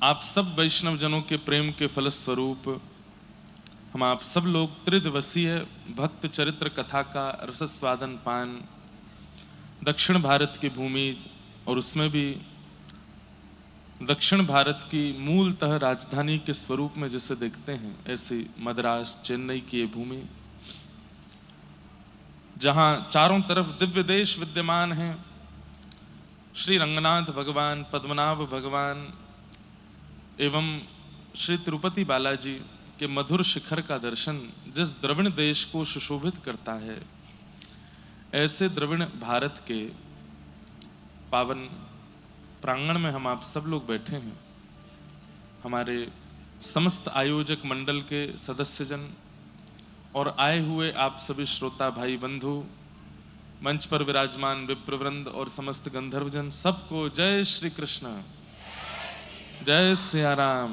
आप सब वैष्णव जनों के प्रेम के फलस्वरूप हम आप सब लोग त्रिदिवसीय भक्त चरित्र कथा का रसस्वादन पान दक्षिण भारत की भूमि और उसमें भी दक्षिण भारत की मूलतः राजधानी के स्वरूप में जैसे देखते हैं, ऐसी मद्रास चेन्नई की ये भूमि जहां चारों तरफ दिव्य देश विद्यमान हैं, श्री रंगनाथ भगवान, पद्मनाभ भगवान एवं श्री तिरुपति बालाजी के मधुर शिखर का दर्शन जिस द्रविड़ देश को सुशोभित करता है, ऐसे द्रविड़ भारत के पावन प्रांगण में हम आप सब लोग बैठे हैं। हमारे समस्त आयोजक मंडल के सदस्यजन और आए हुए आप सभी श्रोता भाई बंधु, मंच पर विराजमान विप्रवृंद और समस्त गंधर्वजन, सबको जय श्री कृष्ण, जय सिया राम,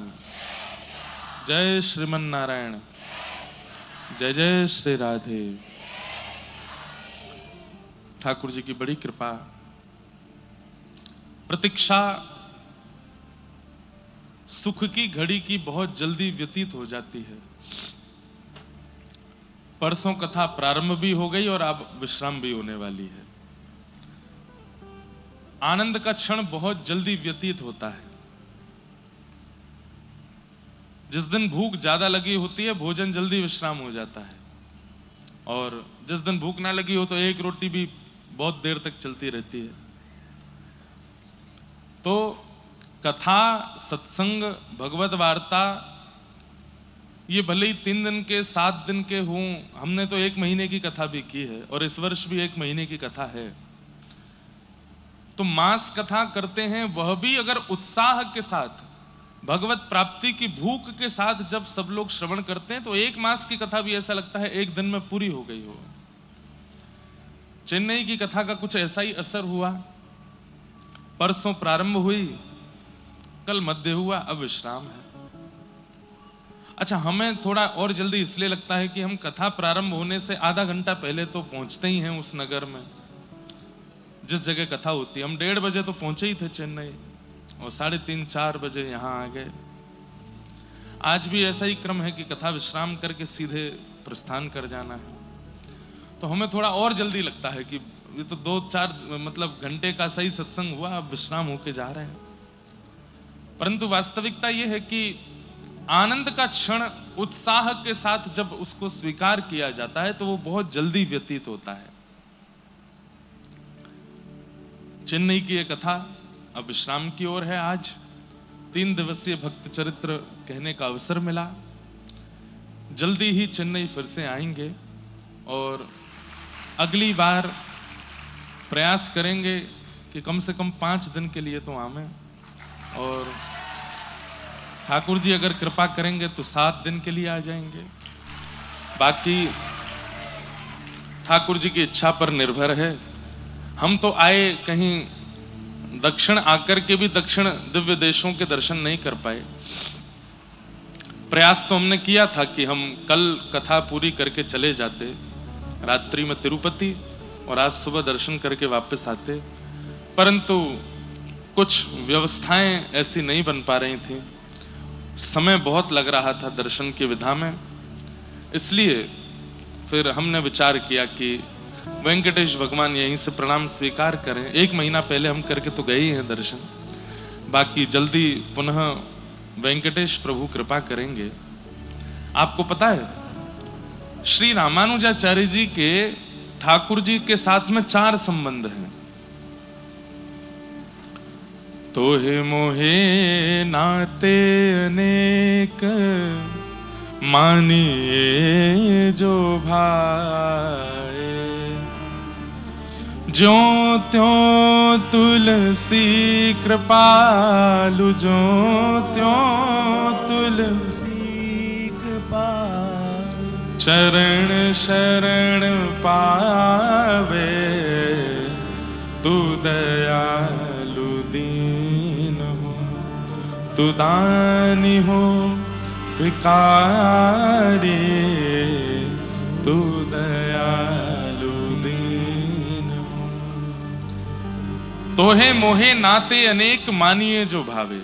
जय श्रीमन नारायण, जय जय श्री राधे। ठाकुर जी की बड़ी कृपा, प्रतीक्षा सुख की घड़ी की बहुत जल्दी व्यतीत हो जाती है। परसों कथा प्रारंभ भी हो गई और अब विश्राम भी होने वाली है। आनंद का क्षण बहुत जल्दी व्यतीत होता है। जिस दिन भूख ज्यादा लगी होती है, भोजन जल्दी विश्राम हो जाता है, और जिस दिन भूख ना लगी हो तो एक रोटी भी बहुत देर तक चलती रहती है। तो कथा, सत्संग, भगवत वार्ता ये भले ही 3 दिन के 7 दिन के हों, हमने तो 1 महीने की कथा भी की है और इस वर्ष भी 1 महीने की कथा है। तो मास कथा करते हैं, वह भी अगर उत्साह के साथ, भगवत प्राप्ति की भूख के साथ जब सब लोग श्रवण करते हैं तो 1 मास की कथा भी ऐसा लगता है 1 दिन में पूरी हो गई हो। चेन्नई की कथा का कुछ ऐसा ही असर हुआ। परसों प्रारंभ हुई, कल मध्य हुआ, अब विश्राम है। अच्छा, हमें थोड़ा और जल्दी इसलिए लगता है कि हम कथा प्रारंभ होने से आधा घंटा पहले तो पहुंचते ही हैं उस नगर में जिस जगह कथा होती है। हम 1:30 बजे तो पहुंचे ही थे चेन्नई और 3:30-4 बजे यहां आ गए। आज भी ऐसा ही क्रम है कि कथा विश्राम करके सीधे प्रस्थान कर जाना है। तो हमें थोड़ा और जल्दी लगता है कि ये तो 2-4 मतलब घंटे का सही सत्संग हुआ, अब विश्राम होके जा रहे हैं। परंतु वास्तविकता यह है कि आनंद का क्षण उत्साह के साथ जब उसको स्वीकार किया जाता है तो वो बहुत जल्दी व्यतीत होता है। चेन्नई की ये कथा अब विश्राम की ओर है। आज 3 दिवसीय भक्त चरित्र कहने का अवसर मिला। जल्दी ही चेन्नई फिर से आएंगे और अगली बार प्रयास करेंगे कि कम से कम 5 दिन के लिए तो आवें, और ठाकुर जी अगर कृपा करेंगे तो 7 दिन के लिए आ जाएंगे। बाकी ठाकुर जी की इच्छा पर निर्भर है। हम तो आए, कहीं दक्षिण आकर के भी दक्षिण दिव्य देशों के दर्शन नहीं कर पाए। प्रयास तो हमने किया था कि हम कल कथा पूरी करके चले जाते, रात्रि में तिरुपति, और आज सुबह दर्शन करके वापस आते, परंतु कुछ व्यवस्थाएं ऐसी नहीं बन पा रही थी। समय बहुत लग रहा था दर्शन की विधा में, इसलिए फिर हमने विचार किया कि वेंकटेश भगवान यहीं से प्रणाम स्वीकार करें। 1 महीना पहले हम करके तो गए ही हैं दर्शन, बाकी जल्दी पुनः वेंकटेश प्रभु कृपा करेंगे। आपको पता है, श्री रामानुजाचार्य जी के ठाकुर जी के साथ में 4 संबंध हैं। तोहे मोहे नाते अनेक, मानिए जो भाए, ज्यों त्यों तुलसी कृपालु, ज्यों त्यों तुलसी कृपालु, चरण शरण पावे, तू दयालु दीन हो, तू दानी हो भिखारी, तू दयालु दीन हो। तोहे मोहे नाते अनेक, मानिए जो भावे।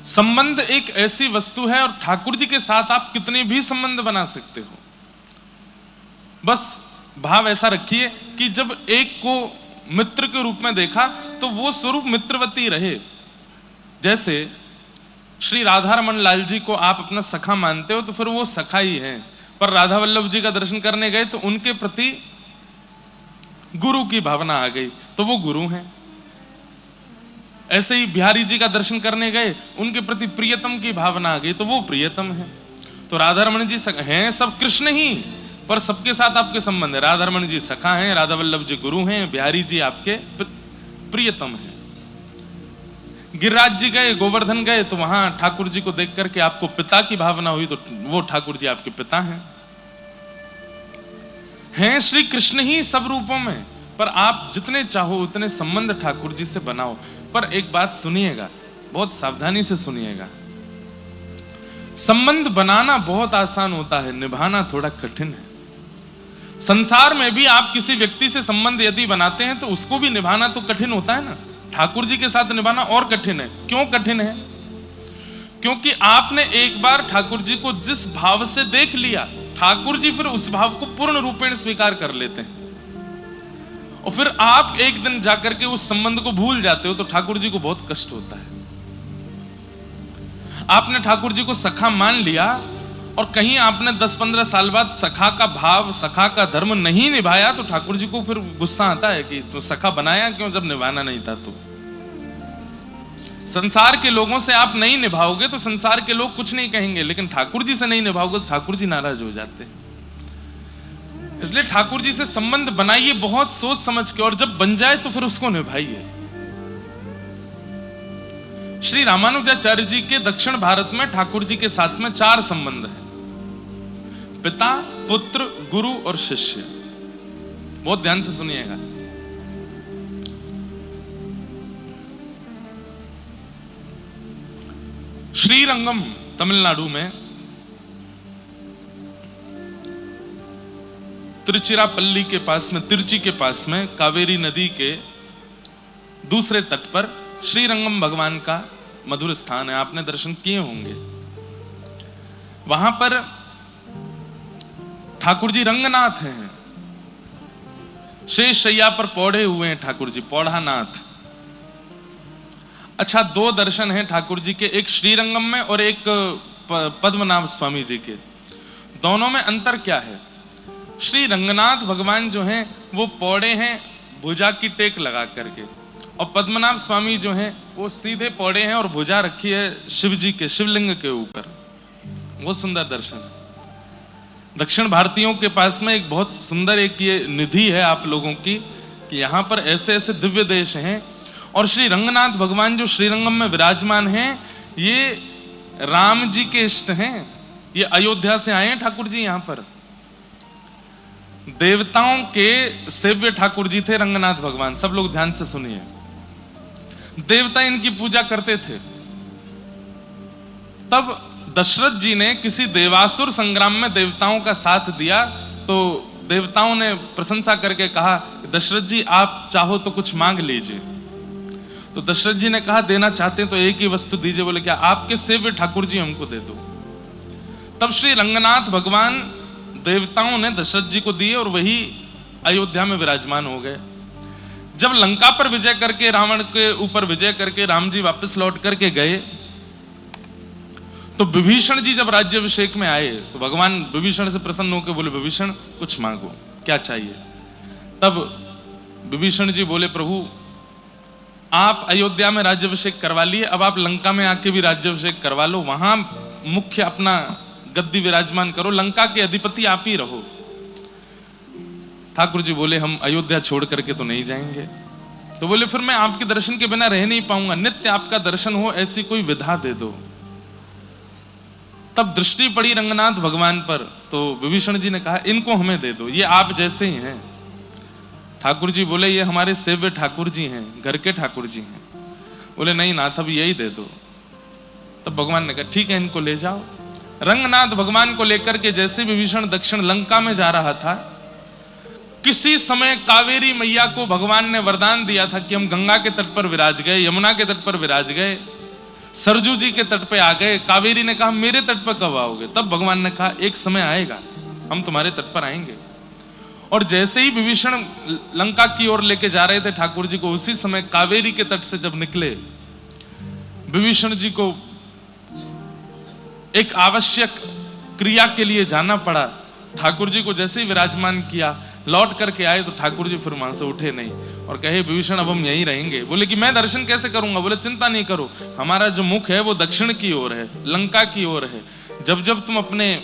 संबंध एक ऐसी वस्तु है और ठाकुर जी के साथ आप कितने भी संबंध बना सकते हो। बस भाव ऐसा रखिए कि जब एक को मित्र के रूप में देखा तो वो स्वरूप मित्रवती रहे। जैसे श्री राधा रमन लाल जी को आप अपना सखा मानते हो तो फिर वो सखा ही है, पर राधा वल्लभ जी का दर्शन करने गए तो उनके प्रति गुरु की भावना आ गई तो वो गुरु हैं। ऐसे ही बिहारी जी का दर्शन करने गए, उनके प्रति प्रियतम की भावना आ गई तो वो प्रियतम है। तो राधा रमन जी हैं सब कृष्ण ही, पर सबके साथ आपके संबंध है। राधा रमन जी सखा हैं, राधा वल्लभ जी गुरु हैं, बिहारी जी आपके प्रियतम हैं। गिरिराज जी गए, गोवर्धन गए तो वहां ठाकुर जी को देख करके आपको पिता की भावना हुई तो वो ठाकुर जी आपके पिता हैं श्री कृष्ण ही सब रूपों में। पर आप जितने चाहो उतने संबंध ठाकुर जी से बनाओ। पर एक बात सुनिएगा, बहुत सावधानी से सुनिएगा। संबंध बनाना बहुत आसान होता है, निभाना थोड़ा कठिन है। संसार में भी आप किसी व्यक्ति से संबंध यदि बनाते हैं तो उसको भी निभाना तो कठिन होता है ना। ठाकुर जी के साथ निभाना और कठिन है। क्यों कठिन है? क्योंकि आपने एक बार ठाकुर जी को जिस भाव से देख लिया, ठाकुर जी फिर उस भाव को पूर्ण रूपेण स्वीकार कर लेते हैं और फिर आप एक दिन जाकर के उस संबंध को भूल जाते हो तो ठाकुर जी को बहुत कष्ट होता है। आपने ठाकुर जी को सखा मान लिया और कहीं आपने 10-15 साल बाद सखा का भाव, सखा का धर्म नहीं निभाया तो ठाकुर जी को फिर गुस्सा आता है कि तो सखा बनाया क्यों जब निभाना नहीं था। तो संसार के लोगों से आप नहीं निभाओगे तो संसार के लोग कुछ नहीं कहेंगे, लेकिन ठाकुर जी से नहीं निभाओगे तो ठाकुर जी नाराज हो जाते हैं। इसलिए ठाकुर जी से संबंध बनाइए बहुत सोच समझ के, और जब बन जाए तो फिर उसको निभाइए। श्री रामानुजाचार्य जी के दक्षिण भारत में ठाकुर जी के साथ में 4 संबंध हैं: पिता, पुत्र, गुरु और शिष्य। बहुत ध्यान से सुनिएगा। श्रीरंगम तमिलनाडु में तिरुचिरापल्ली के पास में, तिरुचि के पास में, कावेरी नदी के दूसरे तट पर श्रीरंगम भगवान का मधुर स्थान है। आपने दर्शन किए होंगे। वहां पर ठाकुर जी रंगनाथ हैं, शेष शैया पर पौड़े हुए हैं ठाकुर जी, पौड़ानाथ। अच्छा, 2 दर्शन हैं ठाकुर जी के, एक श्रीरंगम में और एक पद्मनाभ स्वामी जी के। दोनों में अंतर क्या है? श्री रंगनाथ भगवान जो हैं वो पौड़े हैं भुजा की टेक लगा करके, और पद्मनाभ स्वामी जो हैं वो सीधे पौड़े हैं और भुजा रखी है शिव जी के, शिवलिंग के ऊपर। बहुत सुंदर दर्शन है। दक्षिण भारतीयों के पास में एक बहुत सुंदर एक ये निधि है आप लोगों की कि यहाँ पर ऐसे ऐसे दिव्य देश हैं। और श्री रंगनाथ भगवान जो श्रीरंगम में विराजमान हैं, ये राम जी के इष्ट हैं। ये अयोध्या से आए हैं ठाकुर जी। यहाँ पर देवताओं के सेव्य ठाकुर जी थे रंगनाथ भगवान। सब लोग ध्यान से सुनिए। देवता इनकी पूजा करते थे। तब दशरथ जी ने किसी देवासुर संग्राम में देवताओं का साथ दिया तो देवताओं ने प्रशंसा करके कहा, दशरथ जी आप चाहो तो कुछ मांग लीजिए। तो दशरथ जी ने कहा, देना चाहते हैं तो एक ही वस्तु दीजिए। बोले, क्या? आपके सेव्य ठाकुर जी हमको दे दो। तब श्री रंगनाथ भगवान देवताओं ने दशरथ जी को दिए और वही अयोध्या में विराजमान हो गए। जब लंका पर विजय करके, रावण के ऊपर विजय करके राम जी वापस लौट करके गए तो विभीषण जी जब राज्याभिषेक में आए तो भगवान विभीषण से प्रसन्न होकर बोले, विभीषण कुछ मांगो, क्या चाहिए? तब विभीषण जी बोले, प्रभु आप अयोध्या में राज्याभिषेक करवा लिए, अब आप लंका में आके भी राज्याभिषेक करवा लो, वहां मुख्य अपना गद्दी विराजमान करो, लंका के अधिपति आप ही रहो। ठाकुर जी बोले, हम अयोध्या छोड़ करके तो नहीं जाएंगे। तो बोले, फिर मैं आपके दर्शन के बिना रह नहीं पाऊंगा, नित्य आपका दर्शन हो ऐसी कोई विधा दे दो। तब दृष्टि पड़ी रंगनाथ भगवान पर तो विभीषण जी ने कहा, इनको हमें दे दो, ये आप जैसे ही हैं। ठाकुर जी बोले, ये हमारे सेव्य ठाकुर जी हैं, घर के ठाकुर जी हैं। बोले, नहीं नाथ, अब यही दे दो। तब भगवान ने कहा, ठीक है, इनको ले जाओ। रंगनाथ भगवान को लेकर के जैसे विभीषण दक्षिण लंका में जा रहा था, किसी समय कावेरी मैया को भगवान ने वरदान दिया था कि हम गंगा के तट पर विराज गए, यमुना के तट पर विराज गए, सरजू जी के तट पे आ गए। कावेरी ने कहा मेरे तट पर कब आओगे? तब भगवान ने कहा एक समय आएगा, हम तुम्हारे तट पर आएंगे। और जैसे ही विभीषण लंका की ओर लेके जा रहे थे ठाकुर जी को, उसी समय कावेरी के तट से जब निकले, विभीषण जी को एक आवश्यक क्रिया के लिए जाना पड़ा। ठाकुर जी को जैसे ही विराजमान किया, लौट करके आए तो ठाकुर जी फिर वहां से उठे नहीं और कहे विभीषण अब हम यहीं रहेंगे। बोले कि मैं दर्शन कैसे करूंगा? बोले चिंता नहीं करो, हमारा जो मुख है वो दक्षिण की ओर है, लंका की ओर है। जब जब तुम अपने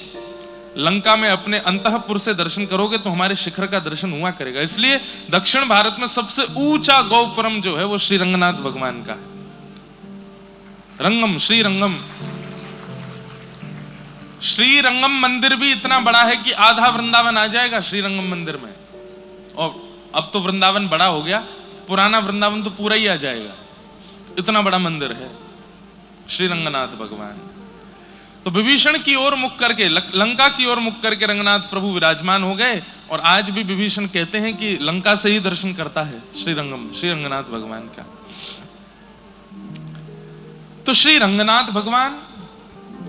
लंका में अपने अंतःपुर से दर्शन करोगे तो हमारे शिखर का दर्शन हुआ करेगा। इसलिए दक्षिण भारत में सबसे ऊंचा गौपुरम जो है वो श्री रंगनाथ भगवान का है। रंगम, श्री रंगम। श्री रंगम मंदिर भी इतना बड़ा है कि आधा वृंदावन आ जाएगा श्री रंगम मंदिर में। और अब तो वृंदावन बड़ा हो गया, पुराना वृंदावन तो पूरा ही आ जाएगा, इतना बड़ा मंदिर है श्री रंगनाथ भगवान। तो विभीषण की ओर मुख करके, लंका की ओर मुख करके रंगनाथ प्रभु विराजमान हो गए। और आज भी विभीषण कहते हैं कि लंका से ही दर्शन करता है श्री रंगनाथ भगवान का। तो श्री रंगनाथ भगवान,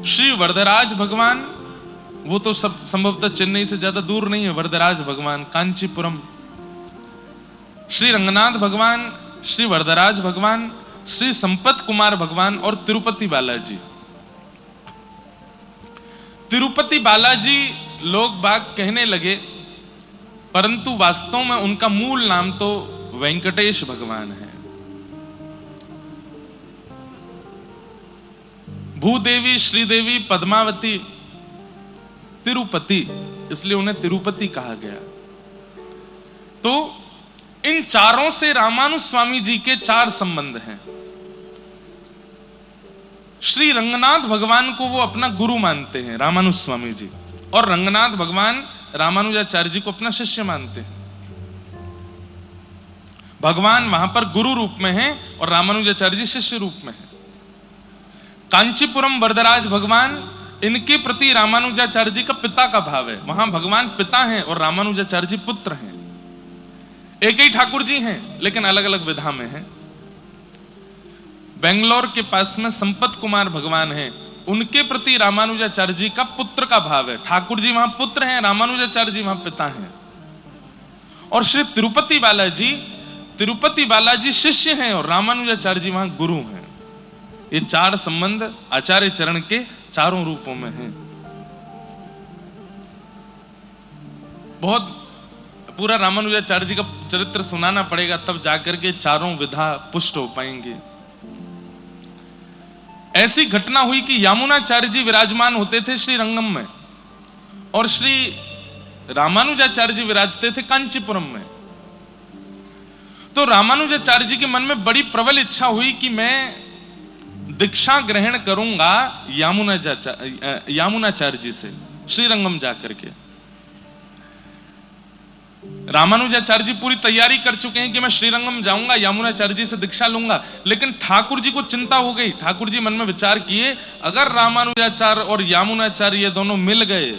श्री वरदराज भगवान, वो तो सब संभवतः चेन्नई से ज्यादा दूर नहीं है। वरदराज भगवान, कांचीपुरम, श्री रंगनाथ भगवान, श्री वरदराज भगवान, श्री संपत कुमार भगवान और तिरुपति बालाजी। तिरुपति बालाजी लोग बाग कहने लगे, परंतु वास्तव में उनका मूल नाम तो वेंकटेश भगवान है। भूदेवी, श्रीदेवी, पद्मावती, तिरुपति, इसलिए उन्हें तिरुपति कहा गया। तो इन चारों से रामानुज स्वामी जी के 4 संबंध हैं। श्री रंगनाथ भगवान को वो अपना गुरु मानते हैं रामानुज स्वामी जी, और रंगनाथ भगवान रामानुजाचार्य जी को अपना शिष्य मानते हैं। भगवान वहां पर गुरु रूप में हैं और रामानुजाचार्य जी शिष्य रूप में हैं। कांचीपुरम वरदराज भगवान, इनके प्रति रामानुजाचार्य जी का पिता का भाव है। वहां भगवान पिता हैं और रामानुजाचार्य जी पुत्र हैं। एक ही ठाकुर जी हैं लेकिन अलग अलग विधा में हैं। बेंगलोर के पास में संपत कुमार भगवान हैं, उनके प्रति रामानुजाचार्य जी का पुत्र का भाव है। ठाकुर जी वहां पुत्र हैं, रामानुजाचार्य जी वहां पिता हैं। और श्री तिरुपति बालाजी शिष्य हैं और रामानुजाचार्य जी वहां गुरु हैं। ये 4 संबंध आचार्य चरण के चारों रूपों में हैं। बहुत पूरा रामानुजाचार्य जी का चरित्र सुनाना पड़ेगा, तब जाकर के चारों विधा पुष्ट हो पाएंगे। ऐसी घटना हुई कि यामुनाचार्य जी विराजमान होते थे श्री रंगम में और श्री रामानुजाचार्य जी विराजते थे कांचीपुरम में। तो रामानुजाचार्य जी के मन में बड़ी प्रबल इच्छा हुई कि मैं दीक्षा ग्रहण करूंगा यामुनाचार्य जी से श्रीरंगम जाकर के। रामानुजाचार्य जी पूरी तैयारी कर चुके हैं कि मैं श्रीरंगम जाऊंगा, यामुनाचार्य जी से दीक्षा लूंगा। लेकिन ठाकुर जी को चिंता हो गई। ठाकुर जी मन में विचार किए, अगर रामानुजाचार्य और यामुनाचार्य ये दोनों मिल गए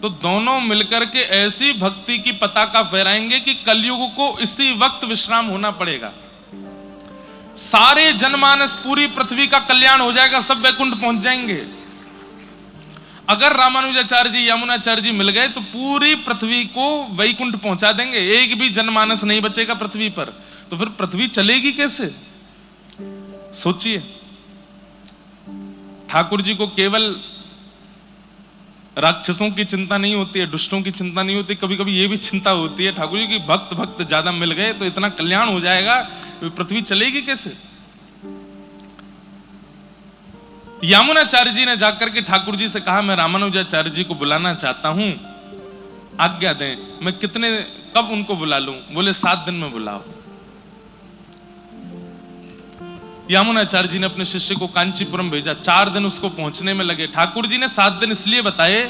तो दोनों मिलकर के ऐसी भक्ति की पताका फहराएंगे कि कलयुग को इसी वक्त विश्राम होना पड़ेगा। सारे जनमानस, पूरी पृथ्वी का कल्याण हो जाएगा, सब वैकुंठ पहुंच जाएंगे। अगर रामानुजाचार्य जी यामुनाचार्य जी मिल गए तो पूरी पृथ्वी को वैकुंठ पहुंचा देंगे, एक भी जनमानस नहीं बचेगा पृथ्वी पर। तो फिर पृथ्वी चलेगी कैसे? सोचिए। ठाकुर जी को केवल राक्षसों की चिंता नहीं होती है, दुष्टों की चिंता नहीं होती, कभी कभी ये भी चिंता होती है ठाकुर जी की भक्त ज्यादा मिल गए तो इतना कल्याण हो जाएगा, पृथ्वी चलेगी कैसे? यामुनाचार्य जी ने जाकर के ठाकुर जी से कहा, मैं रामानुजाचार्य जी को बुलाना चाहता हूं, आज्ञा दें। मैं कब उनको बुला लूं? बोले 7 दिन में बुलाओ। यामुनाचार्य जी ने अपने शिष्य को कांचीपुरम भेजा। 4 दिन उसको पहुंचने में लगे। ठाकुर जी ने 7 दिन इसलिए बताए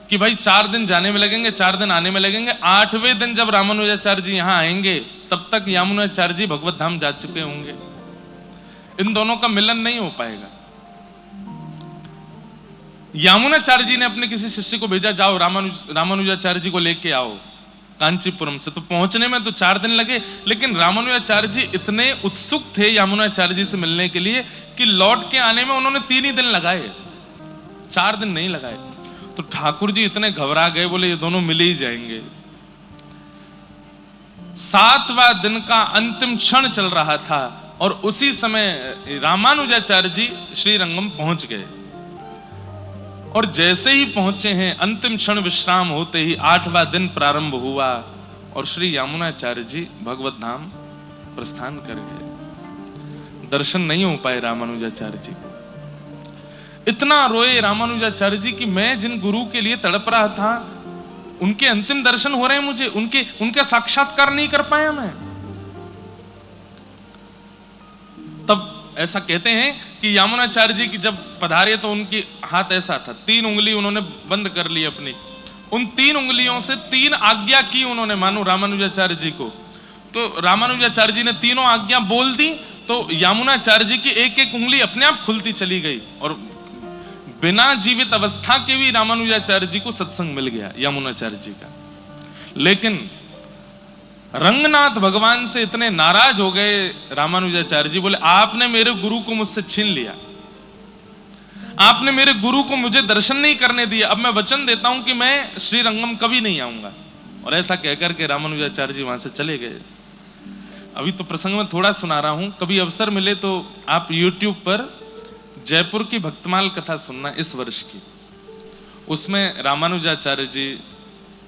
कि भाई 4 दिन जाने में लगेंगे, 4 दिन आने में लगेंगे। 8वें दिन जब रामानुजाचार्य जी यहां आएंगे तब तक यामुनाचार्य जी भगवत धाम जा चुके होंगे। इन दोनों का मिलन नहीं हो पाएगा। यामुनाचार्य जी ने अपने किसी शिष्य को भेजा, जाओ रामानुजाचार्य जी को लेके आओ। कांचीपुरम से। तो पहुंचने में तो 4 दिन लगे, लेकिन रामानुजाचार्य जी इतने उत्सुक थे यमुनाचार्य जी से मिलने के लिए कि लौट के आने में उन्होंने 3 ही दिन लगाए, 4 दिन नहीं लगाए। तो ठाकुर जी इतने घबरा गए, बोले ये दोनों मिल ही जाएंगे। 7वां दिन का अंतिम क्षण चल रहा था और उसी समय रामानुजाचार्य जी श्रीरंगम पहुंच गए। और जैसे ही पहुंचे हैं, अंतिम क्षण विश्राम होते ही 8वां दिन प्रारंभ हुआ और श्री यमुनाचार्य जी भगवत धाम प्रस्थान कर गए। दर्शन नहीं हो पाए रामानुजाचार्य जी। इतना रोए रामानुजाचार्य जी कि मैं जिन गुरु के लिए तड़प रहा था, उनके अंतिम दर्शन हो रहे हैं मुझे, उनका साक्षात्कार नहीं कर पाया मैं। तब ऐसा कहते हैं कि यमुनाचार्य जी की जब पधारे तो उनकी हाथ ऐसा था, 3 उंगली उन्होंने बंद कर ली अपनी, उन 3 उंगलियों से 3 आज्ञा की उन्होंने, मानो रामानुजाचार्य जी को। तो रामानुजाचार्य जी ने तीनों आज्ञा बोल दी, तो यमुनाचार्य जी की एक एक उंगली अपने आप खुलती चली गई और बिना जीवित अवस्था के भी रामानुजाचार्य जी को सत्संग मिल गया यमुनाचार्य जी का। लेकिन रंगनाथ भगवान से इतने नाराज हो गए रामानुजाचार्य जी, बोले आपने मेरे गुरु को मुझसे छीन लिया, आपने मेरे गुरु को मुझे दर्शन नहीं करने दिया, अब मैं वचन देता हूं कि मैं श्रीरंगम कभी नहीं आऊंगा। और ऐसा कहकर के रामानुजाचार्य जी वहां से चले गए। अभी तो प्रसंग में थोड़ा सुना रहा हूं, कभी अवसर मिले तो आप YouTube पर जयपुर की भक्तमाल कथा सुनना इस वर्ष की। उसमें रामानुजाचार्य जी,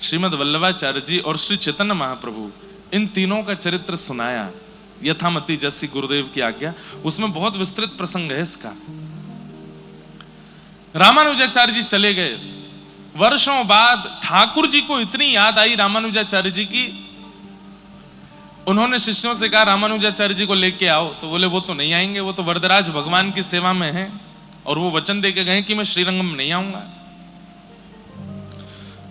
श्रीमद वल्लभाचार्य जी और श्री चैतन्य महाप्रभु, इन तीनों का चरित्र सुनाया, यथामति जैसी गुरुदेव की आज्ञा। उसमें बहुत विस्तृत प्रसंग है इसका। रामानुजाचार्य जी चले गए। वर्षों बाद ठाकुर जी को इतनी याद आई रामानुजाचार्य जी की, उन्होंने शिष्यों से कहा रामानुजाचार्य जी को लेके आओ। तो बोले वो तो नहीं आएंगे, वो तो वरदराज भगवान की सेवा में हैं और वो वचन दे के गए कि मैं श्रीरंगम नहीं आऊंगा।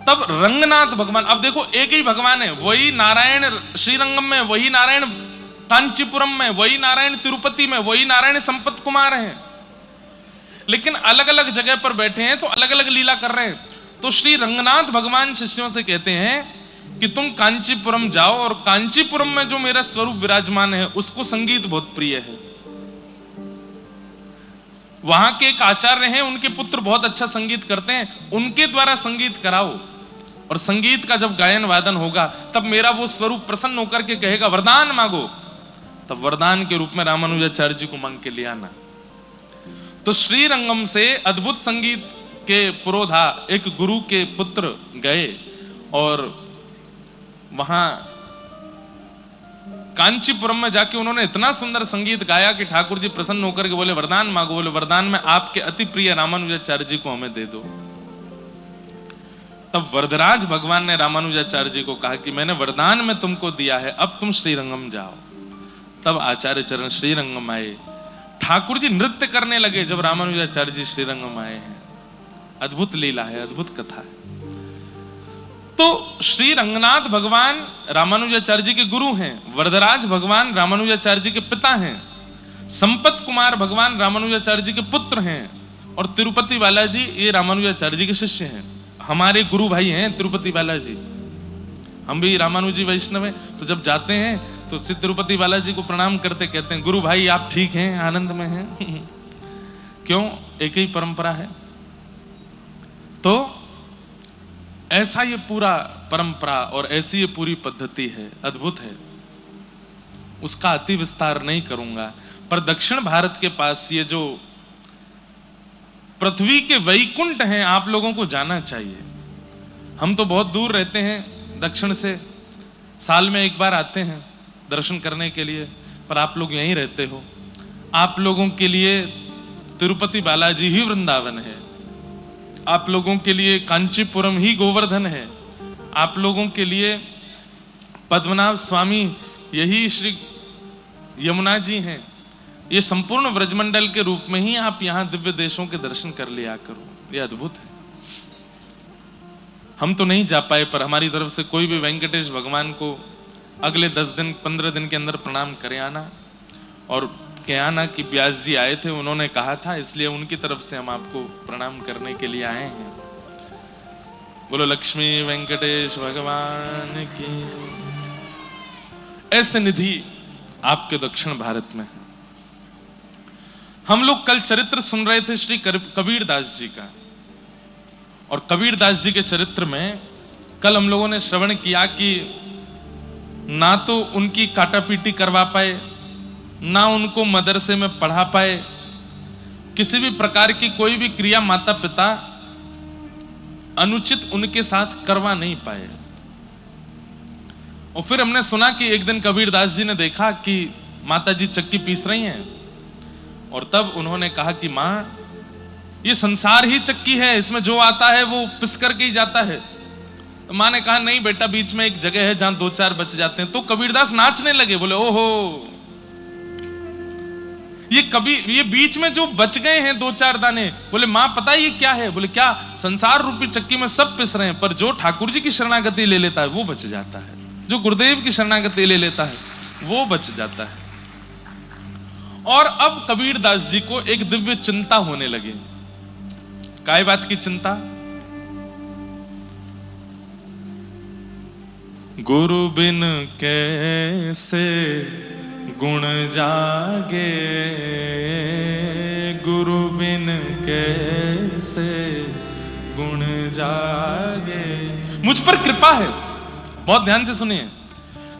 तब रंगनाथ भगवान, अब देखो एक ही भगवान है, वही नारायण श्रीरंगम में, वही नारायण कांचीपुरम में, वही नारायण तिरुपति में, वही नारायण संपत कुमार है, लेकिन अलग अलग जगह पर बैठे हैं तो अलग अलग लीला कर रहे हैं। तो श्री रंगनाथ भगवान शिष्यों से कहते हैं कि तुम कांचीपुरम जाओ और कांचीपुरम में जो मेरा स्वरूप विराजमान है उसको संगीत बहुत प्रिय है। वहां के एक आचार्य हैं, उनके पुत्र बहुत अच्छा संगीत करते हैं, उनके द्वारा संगीत कराओ और संगीत का जब गायन वादन होगा तब मेरा वो स्वरूप प्रसन्न होकर के कहेगा वरदान मांगो, तब वरदान के रूप में रामानुजाचार्य जी को मांग के ले आना। तो श्रीरंगम से अद्भुत संगीत के पुरोधा एक गुरु के पुत्र गए और वहां कांचीपुरम में जाके उन्होंने इतना सुंदर संगीत गाया कि ठाकुर जी प्रसन्न होकर के बोले वरदान मांगो। बोले वरदान में आपके अति प्रिय रामानुजाचार्य जी को हमें दे दो। तब वरदराज भगवान ने रामानुजाचार्य जी को कहा कि मैंने वरदान में तुमको दिया है, अब तुम श्रीरंगम जाओ। तब आचार्य चरण श्रीरंगम आए। ठाकुर जी नृत्य करने लगे जब रामानुजाचार्य जी श्रीरंगम आए हैं। अद्भुत लीला है, अद्भुत कथा है। तो श्री रंगनाथ भगवान रामानुजाचार्य जी के गुरु हैं, वरदराज भगवान रामानुजाचार्य जी के पिता हैं, संपत कुमार भगवान रामानुजाचार्य जी के पुत्र हैं और तिरुपति बालाजी ये रामानुजाचार्य जी के शिष्य हैं। हमारे गुरु भाई हैं तिरुपति बालाजी, हम भी रामानुजी वैष्णव हैं। तो जब जाते हैं तो तिरुपति बालाजी को प्रणाम करते कहते हैं गुरु भाई आप ठीक हैं, आनंद में हैं? क्यों? एक ही परंपरा है। तो ऐसा ये पूरा परंपरा और ऐसी ये पूरी पद्धति है, अद्भुत है। उसका अति विस्तार नहीं करूंगा, पर दक्षिण भारत के पास ये जो पृथ्वी के वैकुंठ हैं, आप लोगों को जाना चाहिए। हम तो बहुत दूर रहते हैं दक्षिण से, साल में एक बार आते हैं दर्शन करने के लिए, पर आप लोग यहीं रहते हो। आप लोगों के लिए तिरुपति बालाजी ही वृंदावन है, आप लोगों के लिए कांचीपुरम ही गोवर्धन है, आप लोगों के लिए पद्मनाभ स्वामी यही श्री यमुना जी हैं। ये संपूर्ण व्रजमंडल के रूप में ही आप यहाँ दिव्य देशों के दर्शन कर लिया करो, ये अद्भुत है। हम तो नहीं जा पाए, पर हमारी तरफ से कोई भी वेंकटेश भगवान को अगले 10 दिन 15 दिन के अंदर प्रणाम करे आना और कह आना कि व्यास जी आए थे, उन्होंने कहा था, इसलिए उनकी तरफ से हम आपको प्रणाम करने के लिए आए हैं। बोलो लक्ष्मी वेंकटेश भगवान की। ऐसे निधि आपके दक्षिण भारत में है। हम लोग कल चरित्र सुन रहे थे श्री कबीर दास जी का, और कबीर दास जी के चरित्र में कल हम लोगों ने श्रवण किया कि ना तो उनकी काटापीटी करवा पाए, ना उनको मदरसे में पढ़ा पाए, किसी भी प्रकार की कोई भी क्रिया माता पिता अनुचित उनके साथ करवा नहीं पाए। और फिर हमने सुना कि एक दिन कबीर दास जी ने देखा कि माता जी चक्की पीस रही हैं, और तब उन्होंने कहा कि मां, ये संसार ही चक्की है, इसमें जो आता है वो पिस करके ही जाता है। तो मां ने कहा नहीं बेटा, बीच में एक जगह है जहां 2-4 बच जाते हैं। तो कबीरदास नाचने लगे, बोले ओहो, ये बीच में जो बच गए हैं 2-4 दाने, बोले मां पता है ये क्या है? बोले क्या? संसार रूपी चक्की में सब पिस रहे हैं, पर जो ठाकुर जी की शरणागति ले लेता है वो बच जाता है, जो गुरुदेव की शरणागति ले लेता है वो बच जाता है। और अब कबीर दास जी को एक दिव्य चिंता होने लगी। काय बात की चिंता? गुरु बिन कैसे गुण जागे, गुरु बिन कैसे गुण जागे। मुझ पर कृपा है, बहुत ध्यान से सुनिए।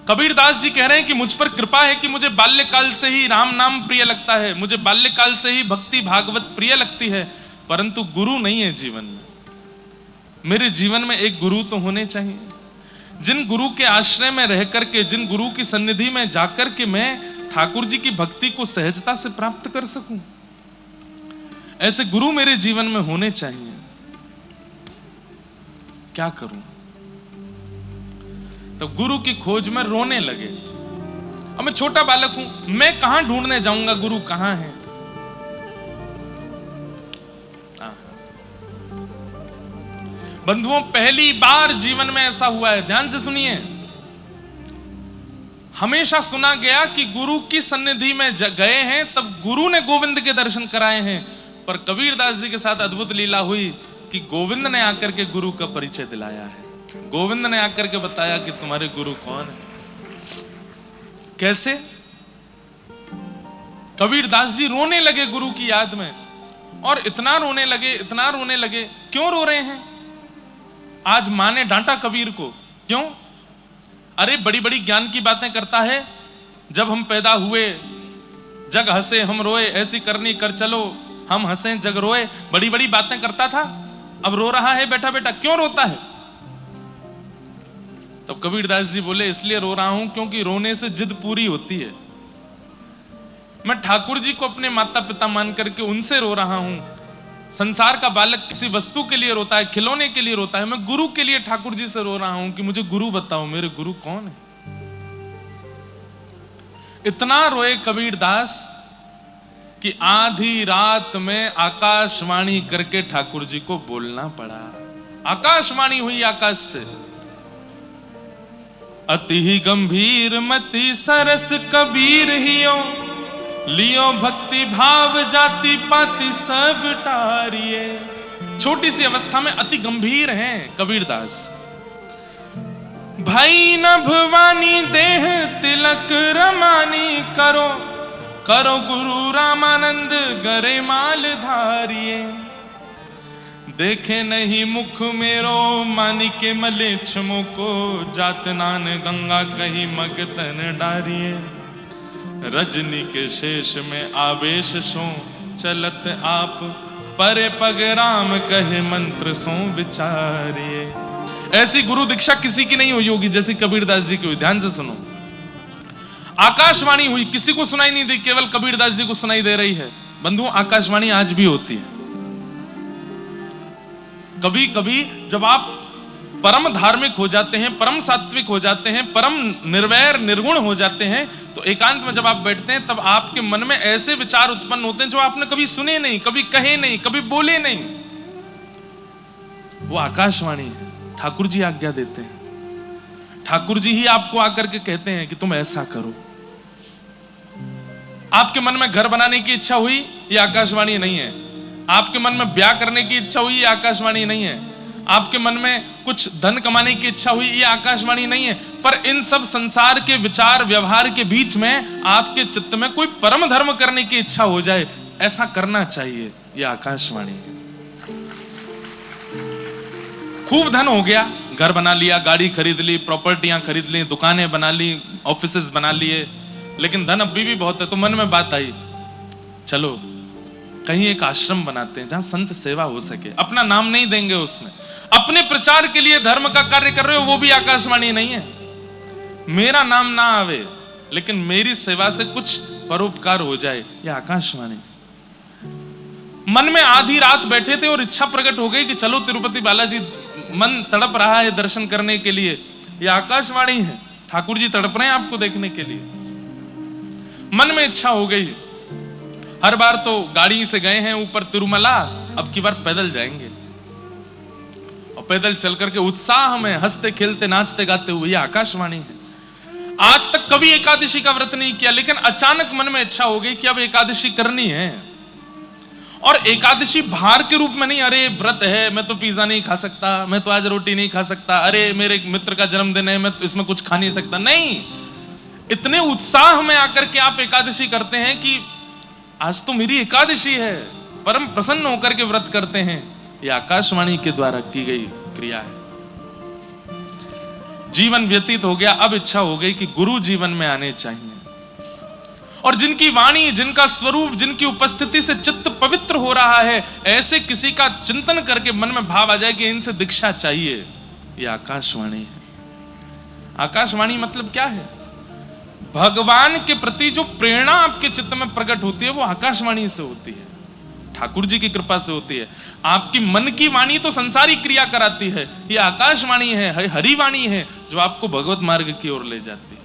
कबीर दास जी कह रहे हैं कि मुझ पर कृपा है कि मुझे बाल्यकाल से ही राम नाम प्रिय लगता है, मुझे बाल्यकाल से ही भक्ति भागवत प्रिय लगती है, परंतु गुरु नहीं है जीवन में। मेरे जीवन में एक गुरु तो होने चाहिए, जिन गुरु के आश्रय में रह करके, जिन गुरु की सन्निधि में जाकर के मैं ठाकुर जी की भक्ति को सहजता से प्राप्त कर सकूं। ऐसे गुरु मेरे जीवन में होने चाहिए। क्या करूं? तो गुरु की खोज में रोने लगे। अब मैं छोटा बालक हूं, मैं कहां ढूंढने जाऊंगा गुरु कहां है? बंधुओं, पहली बार जीवन में ऐसा हुआ है, ध्यान से सुनिए। हमेशा सुना गया कि गुरु की सन्निधि में गए हैं तब गुरु ने गोविंद के दर्शन कराए हैं, पर कबीर दास जी के साथ अद्भुत लीला हुई कि गोविंद ने आकर के गुरु का परिचय दिलाया है। गोविंद ने आकर के बताया कि तुम्हारे गुरु कौन है। कैसे? कबीर दास जी रोने लगे गुरु की याद में, और इतना रोने लगे, इतना रोने लगे। क्यों रो रहे हैं? आज मां ने डांटा कबीर को, क्यों? अरे बड़ी बड़ी ज्ञान की बातें करता है, जब हम पैदा हुए जग हंसे हम रोए, ऐसी करनी कर चलो हम हंसे जग रोए, बड़ी बड़ी बातें करता था, अब रो रहा है बेटा बेटा, क्यों रोता है? तब कबीर दास जी बोले इसलिए रो रहा हूं क्योंकि रोने से जिद पूरी होती है। मैं ठाकुर जी को अपने माता पिता मान करके उनसे रो रहा हूं। संसार का बालक किसी वस्तु के लिए रोता है, खिलौने के लिए रोता है, मैं गुरु के लिए ठाकुर जी से रो रहा हूं कि मुझे गुरु बताओ, मेरे गुरु कौन है? इतना रोए कबीर दास कि आधी रात में आकाशवाणी करके ठाकुर जी को बोलना पड़ा। आकाशवाणी हुई आकाश से, अति ही गंभीर मति सरस कबीर हियो, लियो भक्ति भाव जाति पाति सब टारिये। छोटी सी अवस्था में अति गंभीर हैं कबीरदास। भाई न भवानी देह तिलक रमानी करो, करो गुरु रामानंद गरे माल धारिये। देखे नहीं मुख मेरो मानिके मले छमो को, जात नान गंगा कहीं मगतन डारिये। रजनी के शेष में आवेश सो चलत आप, परे पग राम कहे मंत्र सो विचारिये। ऐसी गुरु दीक्षा किसी की नहीं हुई होगी जैसी कबीरदास जी की हुई। ध्यान से सुनो, आकाशवाणी हुई, किसी को सुनाई नहीं दी, केवल कबीरदास जी को सुनाई दे रही है। बंधुओं, आकाशवाणी आज भी होती है। कभी कभी जब आप परम धार्मिक हो जाते हैं, परम सात्विक हो जाते हैं, परम निर्वैर निर्गुण हो जाते हैं, तो एकांत में जब आप बैठते हैं तब आपके मन में ऐसे विचार उत्पन्न होते हैं जो आपने कभी सुने नहीं, कभी कहे नहीं, कभी बोले नहीं। वो आकाशवाणी है, ठाकुर जी आज्ञा देते हैं। ठाकुर जी ही आपको आकर के कहते हैं कि तुम ऐसा करो। आपके मन में घर बनाने की इच्छा हुई, ये आकाशवाणी नहीं है। आपके मन में ब्याह करने की इच्छा हुई, ये आकाशवाणी नहीं है। आपके मन में कुछ धन कमाने की इच्छा हुई, ये आकाशवाणी नहीं है। पर इन सब संसार के विचार व्यवहार के बीच में आपके चित्त में कोई परम धर्म करने की इच्छा हो जाए, ऐसा करना चाहिए, ये आकाशवाणी है। खूब धन हो गया, घर बना लिया, गाड़ी खरीद ली, प्रॉपर्टियां खरीद ली, दुकानें बना ली, ऑफिसेस बना लिए, लेकिन धन अभी भी बहुत है। तो मन में बात आई, चलो कहीं एक आश्रम बनाते हैं जहां संत सेवा हो सके। अपना नाम नहीं देंगे उसमें, अपने प्रचार के लिए धर्म का कार्य कर रहे हो, वो भी आकाशवाणी नहीं है। मेरा नाम ना आवे लेकिन मेरी सेवा से कुछ परोपकार हो जाए, यह आकाशवाणी। मन में आधी रात बैठे थे और इच्छा प्रकट हो गई कि चलो तिरुपति बालाजी, मन तड़प रहा है दर्शन करने के लिए, यह आकाशवाणी है। ठाकुर जी तड़प रहे हैं आपको देखने के लिए, मन में इच्छा हो गई। हर बार तो गाड़ी से गए हैं ऊपर तिरुमला, अब की बार पैदल जाएंगे, और पैदल चल करके उत्साह में हंसते खेलते नाचते गाते हुए, यह आकाशवाणी है। आज तक कभी एकादशी का व्रत नहीं किया, लेकिन अचानक मन में इच्छा हो गई कि अब एकादशी करनी है। और एकादशी भार के रूप में नहीं, अरे व्रत है मैं तो पिज्जा नहीं खा सकता, मैं तो आज रोटी नहीं खा सकता, अरे मेरे मित्र का जन्मदिन है मैं तो इसमें कुछ खा नहीं सकता, नहीं। इतने उत्साह में आकर के आप एकादशी करते हैं कि आज तो मेरी एकादशी है, परम प्रसन्न होकर के व्रत करते हैं। यह आकाशवाणी के द्वारा की गई क्रिया है। जीवन व्यतीत हो गया, अब इच्छा हो गई कि गुरु जीवन में आने चाहिए, और जिनकी वाणी, जिनका स्वरूप, जिनकी उपस्थिति से चित्त पवित्र हो रहा है, ऐसे किसी का चिंतन करके मन में भाव आ जाए कि इनसे दीक्षा चाहिए, यह आकाशवाणी है। आकाशवाणी मतलब क्या है? भगवान के प्रति जो प्रेरणा आपके चित्त में प्रकट होती है वो आकाशवाणी से होती है, ठाकुर जी की कृपा से होती है। आपकी मन की वाणी तो संसारी क्रिया कराती है, ये आकाशवाणी है, हरिवाणी है, जो आपको भगवत मार्ग की ओर ले जाती है।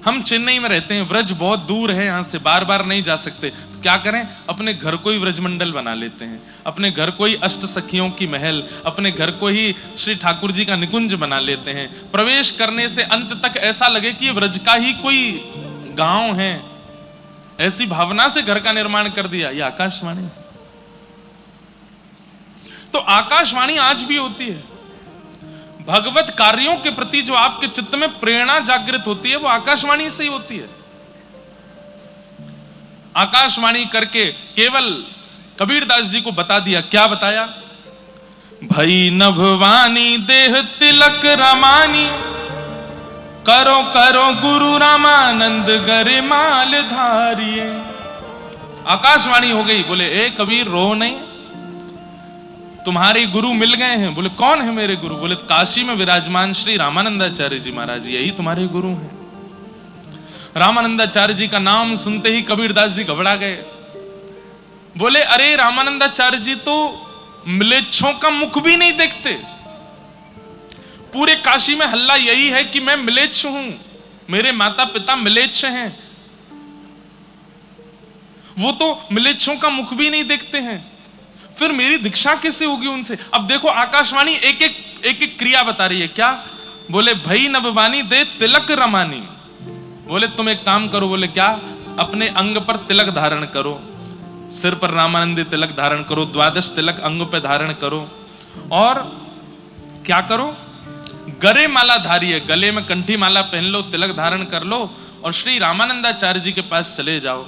हम चेन्नई में रहते हैं, व्रज बहुत दूर है यहां से, बार बार नहीं जा सकते, तो क्या करें, अपने घर को ही व्रजमंडल बना लेते हैं, अपने घर को ही अष्ट सखियों की महल, अपने घर को ही श्री ठाकुर जी का निकुंज बना लेते हैं। प्रवेश करने से अंत तक ऐसा लगे कि ये व्रज का ही कोई गांव है, ऐसी भावना से घर का निर्माण कर दिया। ये आकाशवाणी। तो आकाशवाणी आज भी होती है। भगवत कार्यों के प्रति जो आपके चित्त में प्रेरणा जागृत होती है वो आकाशवाणी से ही होती है। आकाशवाणी करके केवल कबीरदास जी को बता दिया, क्या बताया? भई नभवानी देह तिलक रमानी, करो करो गुरु रामानंद गरे माल धारिये। आकाशवाणी हो गई। बोले ए कबीर रो नहीं, तुम्हारे गुरु मिल गए हैं। बोले कौन है मेरे गुरु? बोले काशी में विराजमान श्री रामानंदाचार्य जी महाराज, यही तुम्हारे गुरु हैं। रामानंदाचार्य जी का नाम सुनते ही कबीरदास जी घबरा गए। बोले अरे रामानंदाचार्य जी तो म्लेच्छों का मुख भी नहीं देखते। पूरे काशी में हल्ला यही है कि मैं म्लेच्छ हूं, मेरे माता पिता म्लेच्छ हैं। वो तो म्लेच्छों का मुख भी नहीं देखते हैं, फिर मेरी दीक्षा कैसे होगी उनसे? अब देखो आकाशवाणी एक एक क्रिया बता रही है। क्या? बोले भई नभवानी दे तिलक रमानी। बोले तुम एक काम करो। बोले क्या? अपने अंग पर तिलक धारण करो, सिर पर रामानंदी तिलक धारण करो, 12 तिलक अंग पे धारण करो, और क्या करो? गरे माला धारिये, गले में कंठी माला पहन लो, तिलक धारण कर लो, और श्री रामानंदाचार्य जी के पास चले जाओ।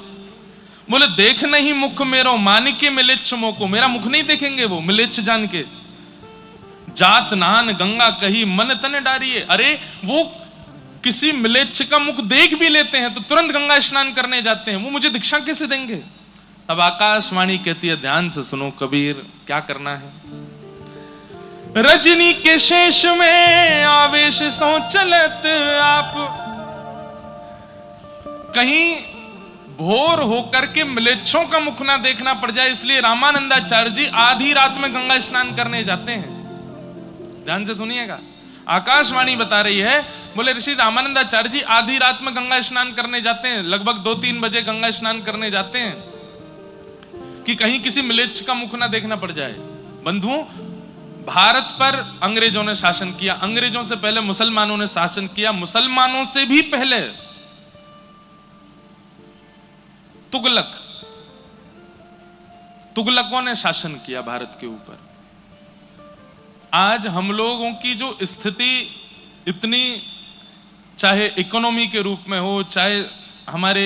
बोले देख नहीं मुख मेरो मानिके मिलेच्छ मोको, मेरा मुख नहीं देखेंगे वो मिलेच्छ जान के। जात नान गंगा कही मन तन डारिये। अरे वो किसी मिलेच्छ का मुख देख भी लेते हैं तो तुरंत गंगा स्नान करने जाते हैं, वो मुझे दीक्षा कैसे देंगे? अब आकाशवाणी कहती है ध्यान से सुनो कबीर, क्या करना है? रजनी के शेष में आवेश सो चलत आप, कहीं भोर होकर के म्लेच्छों का मुख ना देखना पड़ जाए, इसलिए रामानंदाचार्य जी आधी रात में गंगा स्नान करने जाते हैं। ध्यान से सुनिएगा, आकाशवाणी बता रही है। बोले ऋषि रामानंदाचार्य जी आधी रात में गंगा स्नान करने जाते हैं, लगभग 2-3 बजे गंगा स्नान करने जाते हैं कि कहीं किसी म्लेच्छ का मुख ना देखना पड़ जाए। बंधुओं, भारत पर अंग्रेजों ने शासन किया, अंग्रेजों से पहले मुसलमानों ने शासन किया, मुसलमानों से भी पहले तुगलक, तुगलकों ने शासन किया भारत के ऊपर। आज हम लोगों की जो स्थिति इतनी, चाहे इकोनॉमी के रूप में हो, चाहे हमारे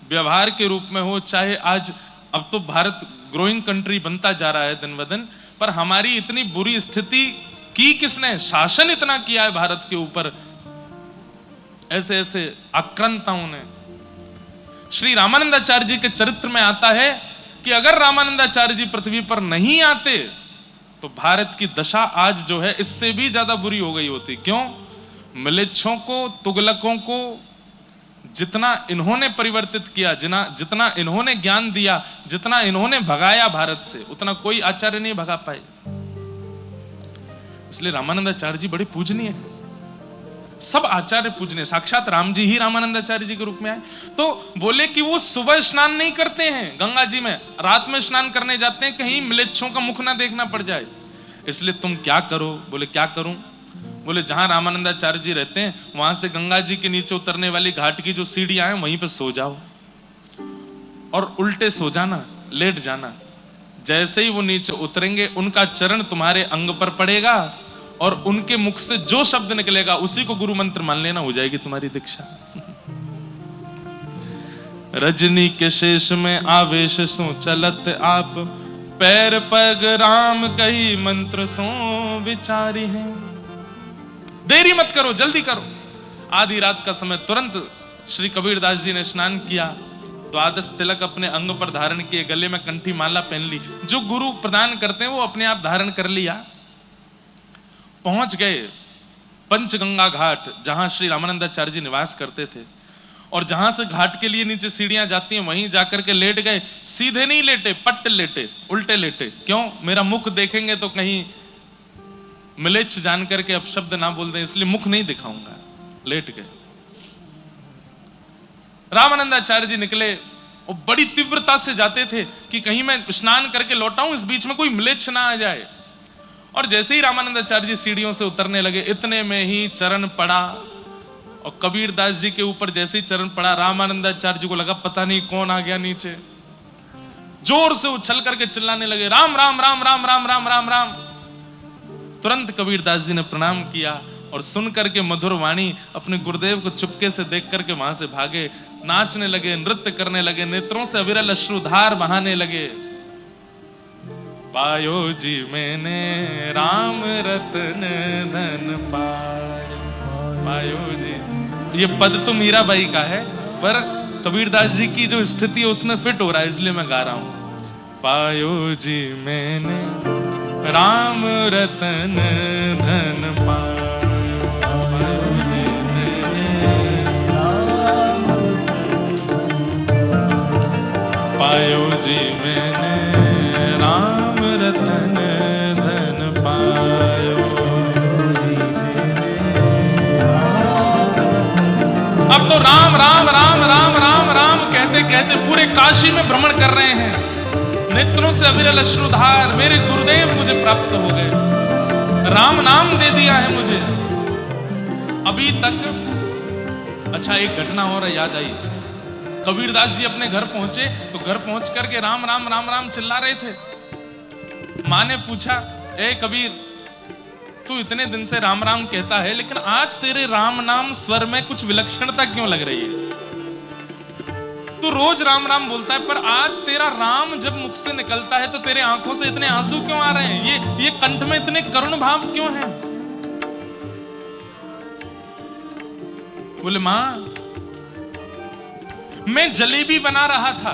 व्यवहार के रूप में हो, चाहे आज अब तो भारत ग्रोइंग कंट्री बनता जा रहा है दिन ब दिन, पर हमारी इतनी बुरी स्थिति की किसने? शासन इतना किया है भारत के ऊपर, ऐसे ऐसे आक्रांताओं ने। श्री रामानंदाचार्य जी के चरित्र में आता है कि अगर रामानंदाचार्य जी पृथ्वी पर नहीं आते तो भारत की दशा आज जो है इससे भी ज्यादा बुरी हो गई होती। क्यों? मिलेच्छों को, तुगलकों को जितना इन्होंने परिवर्तित किया, जितना इन्होंने ज्ञान दिया, जितना इन्होंने भगाया भारत से, उतना कोई आचार्य नहीं भगा पाए। इसलिए रामानंदाचार्य जी बड़े पूजनीय हैं। सब आचार्य पूजनीय, साक्षात राम जी ही रामानंदाचार्य जी के रूप में आए। तो बोले कि वो सुबह स्नान नहीं करते हैं गंगा जी में, रात में स्नान करने जाते हैं, कहीं मिलेच्छों का मुख ना देखना पड़ जाए। इसलिए तुम क्या करो? बोले क्या करूं? बोले जहां रामानंदाचार्य जी रहते हैं वहां से गंगा जी के नीचे उतरने वाली घाट की जो सीढ़ियां हैं वहीं पे सो जाओ और उल्टे सो जाना, लेट जाना। जैसे ही वो नीचे उतरेंगे उनका चरण तुम्हारे अंग पर पड़ेगा और उनके मुख से जो शब्द निकलेगा उसी को गुरु मंत्र मान लेना, हो जाएगी तुम्हारी दीक्षा। रजनी के शेष में आवेश सो चलत आप, पैर पग राम कही मंत्र सो विचारी हैं। देरी मत करो, जल्दी करो। आधी रात का समय तुरंत श्री कबीरदास जी ने स्नान किया, द्वादश तिलक अपने अंग पर धारण किए, गले में कंठी माला पहन ली, जो गुरु प्रदान करते हैं वो अपने आप धारण कर लिया। पहुंच गए पंचगंगा घाट, जहां श्री रामानंदाचार्य जी निवास करते थे, और जहां से घाट के लिए नीचे सीढ़ियां जाती हैं वहीं जाकर के लेट गए। सीधे नहीं लेटे, पट्ट लेटे, उल्टे लेटे। क्यों? मेरा मुख देखेंगे तो कहीं मिलेच्छ जान करके अब शब्द ना बोल दें, इसलिए मुख नहीं दिखाऊंगा। लेट गए। रामानंदाचार्य जी निकले और बड़ी तीव्रता से जाते थे कि कहीं मैं स्नान करके लौटाऊं, इस बीच में कोई मिलेच्छ ना आ जाए। और जैसे ही रामानंदाचार्य जी सीढ़ियों से उतरने लगे, इतने में ही चरण पड़ा, और कबीरदास जी के ऊपर जैसे ही चरण पड़ा, रामानंदाचार्य जी को लगा पता नहीं कौन आ गया नीचे। जोर से उछल करके चिल्लाने लगे, राम राम राम राम राम राम राम राम। तुरंत कबीरदास जी ने प्रणाम किया और सुन करके मधुर वाणी अपने गुरुदेव को चुपके से देख करके वहां से भागे, नाचने लगे, नृत्य करने लगे, नेत्रों से अविरल अश्रुधार बहाने लगे। पायो जी मैंने राम रतन धन पायो जी। ये पद तो मीराबाई का है, पर कबीरदास जी की जो स्थिति है उसमें फिट हो रहा है, इसलिए मैं गा रहा हूं। पायो जी मैंने राम रतन धन पायो जी मैंने पायो जी मैंने राम रतन धन पायो। अब तो राम राम राम राम राम राम कहते कहते पूरे काशी में भ्रमण कर रहे हैं। नेत्रों से अविरल अश्रुधार, मेरे गुरुदेव मुझे प्राप्त हो गए, राम नाम दे दिया है मुझे। अभी तक अच्छा एक घटना और याद आई। कबीरदास जी अपने घर पहुंचे तो घर पहुंच करके राम राम राम राम चिल्ला रहे थे। मां ने पूछा, ए कबीर, तू इतने दिन से राम राम कहता है, लेकिन आज तेरे राम नाम स्वर में कुछ विलक्षणता क्यों लग रही है? तू रोज राम राम बोलता है, पर आज तेरा राम जब मुख से निकलता है तो तेरे आंखों से इतने आंसू क्यों आ रहे हैं? ये कंठ में इतने करुण भाव क्यों हैं? बोले, मां, मैं जलेबी बना रहा था,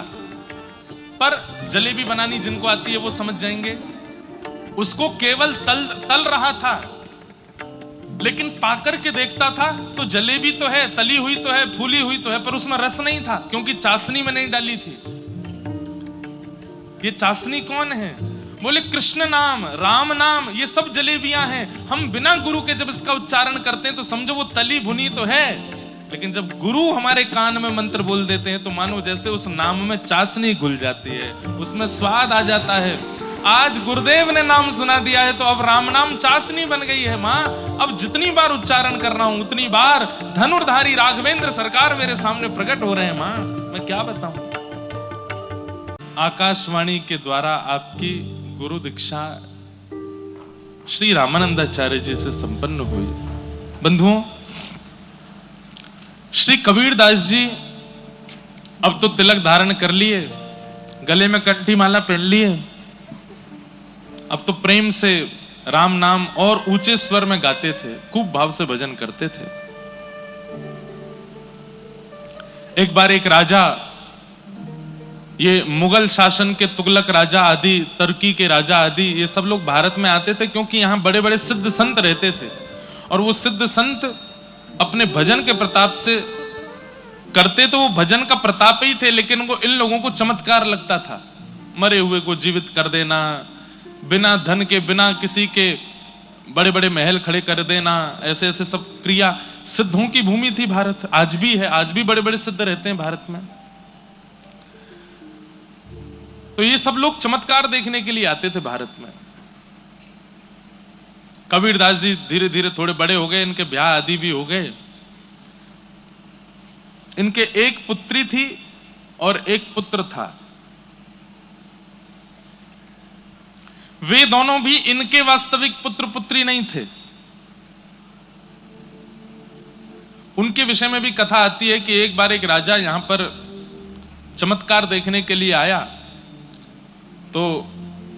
पर जलेबी बनानी जिनको आती है वो समझ जाएंगे, उसको केवल तल रहा था, लेकिन पाकर के देखता था तो जलेबी तो है, तली हुई तो है, फूली हुई तो है, पर उसमें रस नहीं था, क्योंकि चाशनी में नहीं डाली थी। ये चाशनी कौन है? बोले, कृष्ण नाम, राम नाम, ये सब जलेबियां हैं। हम बिना गुरु के जब इसका उच्चारण करते हैं तो समझो वो तली भुनी तो है, लेकिन जब गुरु हमारे कान में मंत्र बोल देते हैं तो मानो जैसे उस नाम में चाशनी घुल जाती है, उसमें स्वाद आ जाता है। आज गुरुदेव ने नाम सुना दिया है तो अब राम नाम चाशनी बन गई है। मां, अब जितनी बार उच्चारण कर रहा हूं उतनी बार धनुर्धारी राघवेंद्र सरकार मेरे सामने प्रकट हो रहे हैं। मां, मैं क्या बताऊं? आकाशवाणी के द्वारा आपकी गुरु दीक्षा श्री रामानंदाचार्य जी से संपन्न हुई। बंधुओं, श्री कबीरदास जी अब तो तिलक धारण कर लिए, गले में कंठी माला पहन लिए, अब तो प्रेम से राम नाम और ऊंचे स्वर में गाते थे, खूब भाव से भजन करते थे। एक बार एक राजा, ये मुगल शासन के तुगलक राजा आदि, तुर्की के राजा आदि, ये सब लोग भारत में आते थे क्योंकि यहां बड़े बड़े सिद्ध संत रहते थे, और वो सिद्ध संत अपने भजन के प्रताप से करते तो वो भजन का प्रताप ही थे, लेकिन वो इन लोगों को चमत्कार लगता था। मरे हुए को जीवित कर देना, बिना धन के, बिना किसी के बड़े बड़े महल खड़े कर देना, ऐसे ऐसे सब क्रिया। सिद्धों की भूमि थी भारत, आज भी है, आज भी बड़े बड़े सिद्ध रहते हैं भारत में। तो ये सब लोग चमत्कार देखने के लिए आते थे भारत में। कबीरदास जी धीरे धीरे थोड़े बड़े हो गए, इनके ब्याह आदि भी हो गए। इनके एक पुत्री थी और एक पुत्र था। वे दोनों भी इनके वास्तविक पुत्र पुत्री नहीं थे। उनके विषय में भी कथा आती है कि एक बार एक राजा यहां पर चमत्कार देखने के लिए आया, तो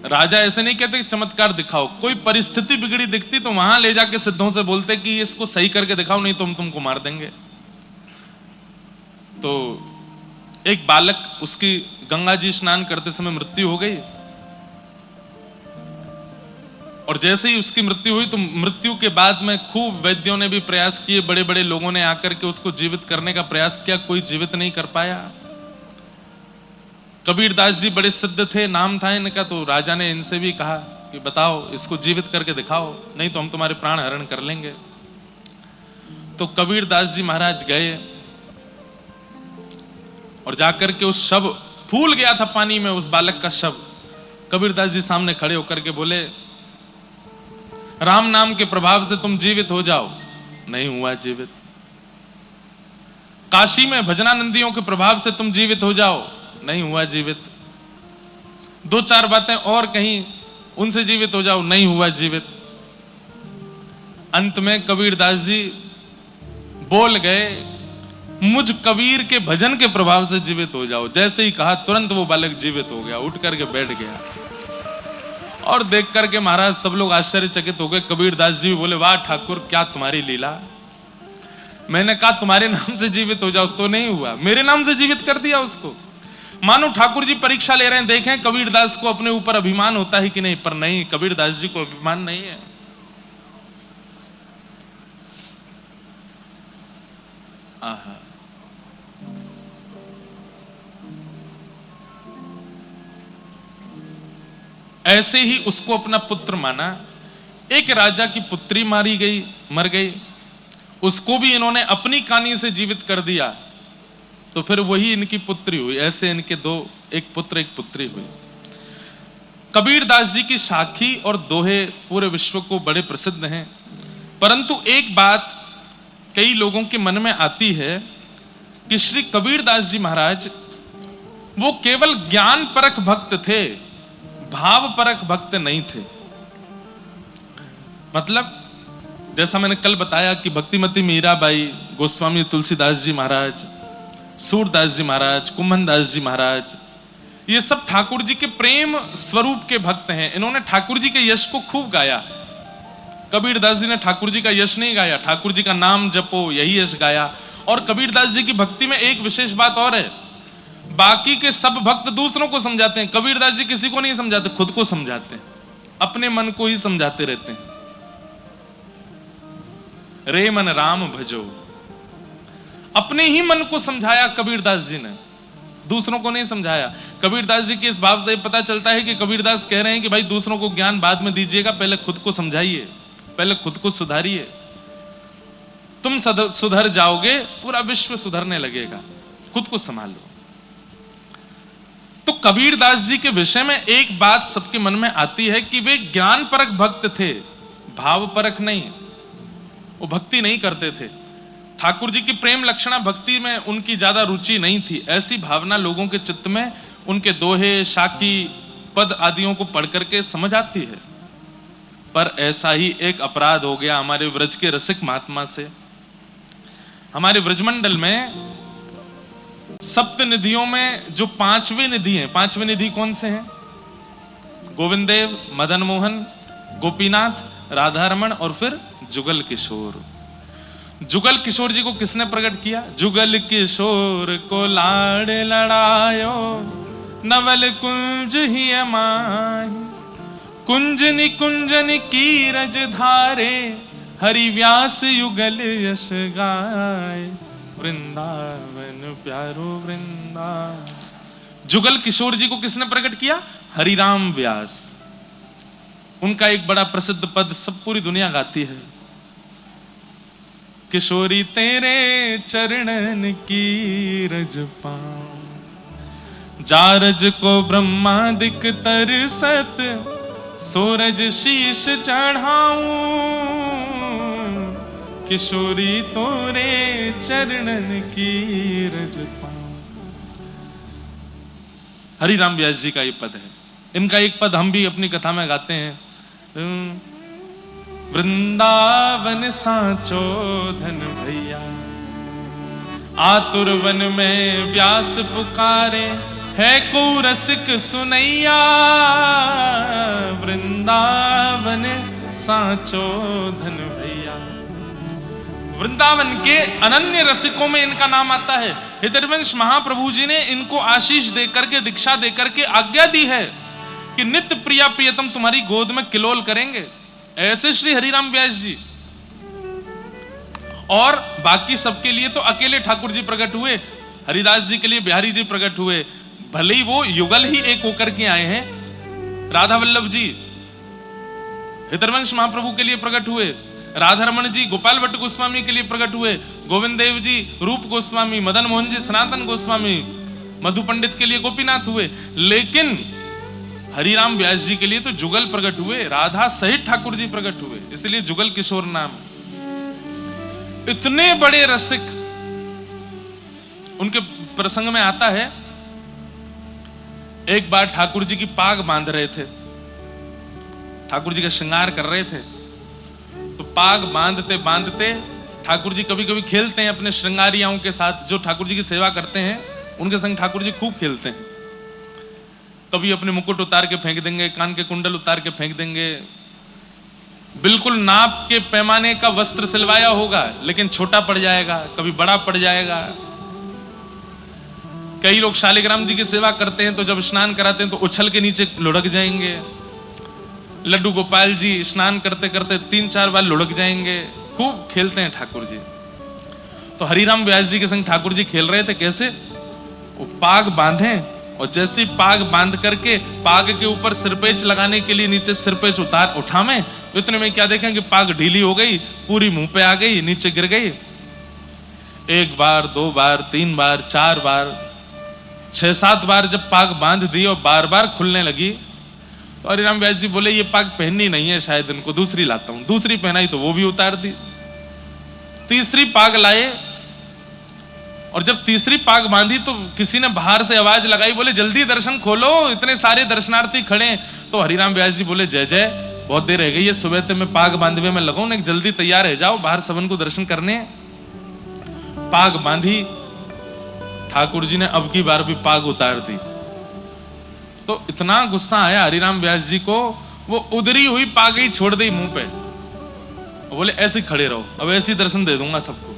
राजा ऐसे नहीं कहते कि चमत्कार दिखाओ, कोई परिस्थिति बिगड़ी दिखती तो वहां ले जाके सिद्धों से बोलते कि इसको सही करके दिखाओ, नहीं तो हम तुमको मार देंगे। तो एक बालक, उसकी गंगा जी स्नान करते समय मृत्यु हो गई, और जैसे ही उसकी मृत्यु हुई तो मृत्यु के बाद में खूब वैद्यों ने भी प्रयास किए, बड़े बड़े लोगों ने आकर के उसको जीवित करने का प्रयास किया, कोई जीवित नहीं कर पाया। कबीरदास जी बड़े सिद्ध थे, नाम था इनका, तो राजा ने इनसे भी कहा कि बताओ, इसको जीवित करके दिखाओ, नहीं तो हम तुम्हारे प्राण हरण कर लेंगे। तो कबीरदास जी महाराज गए और जाकर के उस शव, फूल गया था पानी में उस बालक का शव, कबीरदास जी सामने खड़े होकर के बोले, राम नाम के प्रभाव से तुम जीवित हो जाओ। नहीं हुआ जीवित। काशी में भजनानंदियों के प्रभाव से तुम जीवित हो जाओ। नहीं हुआ जीवित। दो चार बातें और कहीं, उनसे जीवित हो जाओ। नहीं हुआ जीवित। अंत में कबीरदास जी बोल गए, मुझ कबीर के भजन के प्रभाव से जीवित हो जाओ। जैसे ही कहा तुरंत वो बालक जीवित हो गया, उठ करके बैठ गया। और देख करके महाराज सब लोग आश्चर्यचकित हो गए। कबीरदास जी भी बोले, वाह ठाकुर, क्या तुम्हारी लीला। मैंने कहा तुम्हारे नाम से जीवित हो जाओ, तो नहीं हुआ, मेरे नाम से जीवित कर दिया उसको। मानो ठाकुर जी परीक्षा ले रहे हैं, देखें कबीरदास को अपने ऊपर अभिमान होता है कि नहीं। पर नहीं, कबीरदास जी को अभिमान नहीं है। आहा, ऐसे ही उसको अपना पुत्र माना। एक राजा की पुत्री मारी गई, मर गई, उसको भी इन्होंने अपनी कानी से जीवित कर दिया, तो फिर वही इनकी पुत्री हुई। ऐसे इनके दो, एक पुत्र एक पुत्री हुई। कबीरदास जी की साखी और दोहे पूरे विश्व को बड़े प्रसिद्ध हैं, परंतु एक बात कई लोगों के मन में आती है कि श्री कबीरदास जी महाराज वो केवल ज्ञान परख भक्त थे, भाव परख भक्त नहीं थे। मतलब जैसा मैंने कल बताया कि भक्तिमती मीराबाई, गोस्वामी तुलसीदास जी महाराज, सूरदास जी महाराज, कुम्भनदास जी महाराज, ये सब ठाकुर जी के प्रेम स्वरूप के भक्त हैं। इन्होंने ठाकुर जी के यश को खूब गाया। कबीरदास जी ने ठाकुर जी का यश नहीं गाया, ठाकुर जी का नाम जपो, यही यश गाया। और कबीरदास जी की भक्ति में एक विशेष बात और है, बाकी के सब भक्त दूसरों को समझाते हैं, कबीरदास जी किसी को नहीं समझाते, खुद को समझाते हैं, अपने मन को ही समझाते रहते हैं। रे मन राम भजो, अपने ही मन को समझाया कबीरदास जी ने, दूसरों को नहीं समझाया। कबीरदास जी के इस भाव से पता चलता है कि कबीरदास कह रहे हैं कि भाई दूसरों को ज्ञान बाद में दीजिएगा, पहले खुद को समझाइए, पहले खुद को सुधारिए। तुम सुधर जाओगे, पूरा विश्व सुधरने लगेगा। खुद को संभालो। तो कबीरदास जी के विषय में एक बात सबके मन में आती है कि वे ज्ञान परक भक्त थे, भाव परक नहीं। वो भक्ति नहीं करते थे। ठाकुर जी की प्रेम लक्षणा भक्ति में उनकी ज्यादा रुचि नहीं थी। ऐसी भावना लोगों के चित्त में उनके दोहे, शाकी, पद आदियों को पढ़ करके समझ आती है। पर ऐसा ही एक अपराध हो गया हमारे व्रज के रसिक महात्मा से। हमारे व्रजमंडल में सप्त निधियों में जो पांचवी निधि है, पांचवी निधि कौन से हैं? गोविंद देव, मदन मोहन, गोपीनाथ, राधारमण और फिर जुगल किशोर। जुगल किशोर जी को किसने प्रकट किया? जुगल किशोर को लाड़ लड़ायो, नवल कुंज ही माही, कुंजनी कुंजनी की रज धारे, हरि व्यास युगल यश गाय, वृंदावन प्यारो वृंदावन। जुगल किशोर जी को किसने प्रकट किया? हरिराम व्यास। उनका एक बड़ा प्रसिद्ध पद सब पूरी दुनिया गाती है, किशोरी तेरे चरणन की रज पाऊं, जारज को ब्रह्मादिक तरसत, सूरज शीश चढ़ाऊं, किशोरी तोरे चरणन की रज पाऊं। हरिराम व्यास जी का ये पद है। इनका एक पद हम भी अपनी कथा में गाते हैं, वृंदावन सांचो धन भैया, आतुर वन में व्यास पुकारे, है को रसिक सुनैया, वृंदावन सांचो धन भैया। वृंदावन के अनन्य रसिकों में इनका नाम आता है। हृदयवंश महाप्रभु जी ने इनको आशीष देकर के, दीक्षा देकर के आज्ञा दी है कि नित्य प्रिया प्रियतम तुम्हारी गोद में किलोल करेंगे। ऐसे श्री हरिराम व्यास जी। और बाकी सबके लिए तो अकेले ठाकुर जी प्रकट हुए, हरिदास जी के लिए बिहारी जी प्रकट हुए, भले ही वो युगल ही एक होकर के आए हैं। राधा वल्लभ जी हृदयवंश महाप्रभु के लिए प्रकट हुए, राधारमण जी गोपाल भट्ट गोस्वामी के लिए प्रकट हुए, गोविंद देव जी रूप गोस्वामी, मदन मोहन जी सनातन गोस्वामी, मधु पंडित के लिए गोपीनाथ हुए, लेकिन हरिराम व्यास जी के लिए तो जुगल प्रकट हुए, राधा सहित ठाकुर जी प्रकट हुए, इसलिए जुगल किशोर नाम। इतने बड़े रसिक। उनके प्रसंग में आता है, एक बार ठाकुर जी की पाग बांध रहे थे, ठाकुर जी का श्रृंगार कर रहे थे, तो पाग बांधते बांधते ठाकुर जी कभी कभी खेलते हैं अपने श्रृंगारियाओं के साथ, जो ठाकुर जी की सेवा करते हैं उनके संग ठाकुर जी खूब खेलते हैं। कभी अपने मुकुट उतार के फेंक देंगे, कान के कुंडल उतार के फेंक देंगे, बिल्कुल नाप के पैमाने का वस्त्र सिलवाया होगा लेकिन छोटा पड़ जाएगा, कभी बड़ा पड़ जाएगा। कई लोग शालिग्राम जी की सेवा करते हैं तो जब स्नान कराते हैं तो उछल के नीचे लुढ़क जाएंगे। लड्डू गोपाल जी स्नान करते करते 3-4 बार लुढ़क जाएंगे, खूब खेलते हैं ठाकुर जी। तो हरिराम व्यास जी के संग ठाकुर जी खेल रहे थे। कैसे? वो पाग बांधे और जैसे पाग बांध करके पाग के ऊपर सिरपेच लगाने के लिए नीचे सिरपेच उठावे, इतने में क्या देखें कि पाग ढीली हो गई, पूरी मुंह पे आ गई, नीचे गिर गई। 1 बार 2 बार 3 बार 4 बार 6-7 बार जब पाग बांध दी और बार बार खुलने लगी तो हरिराम व्यास जी बोले ये पाग पहननी नहीं है, शायद इनको दूसरी लाता हूं। दूसरी पहनाई तो वो भी उतार दी। तीसरी पाग लाए और जब तीसरी पाग बांधी तो किसी ने बाहर से आवाज लगाई, बोले जल्दी दर्शन खोलो, इतने सारे दर्शनार्थी खड़े। तो हरिराम व्यास जी बोले जय जय, बहुत देर रह गई है, सुबह से मैं पाग बांधवे में लगाऊं, नहीं जल्दी तैयार है, जाओ बाहर सबन को दर्शन करने। पाग बांधी, ठाकुर जी ने अब की बार भी पाग उतार दी। तो इतना गुस्सा आया हरिराम व्यास जी को, वो उधरी हुई पाग ही छोड़ दी मुंह पे, बोले ऐसे खड़े रहो, अब ऐसे दर्शन दे दूंगा सबको।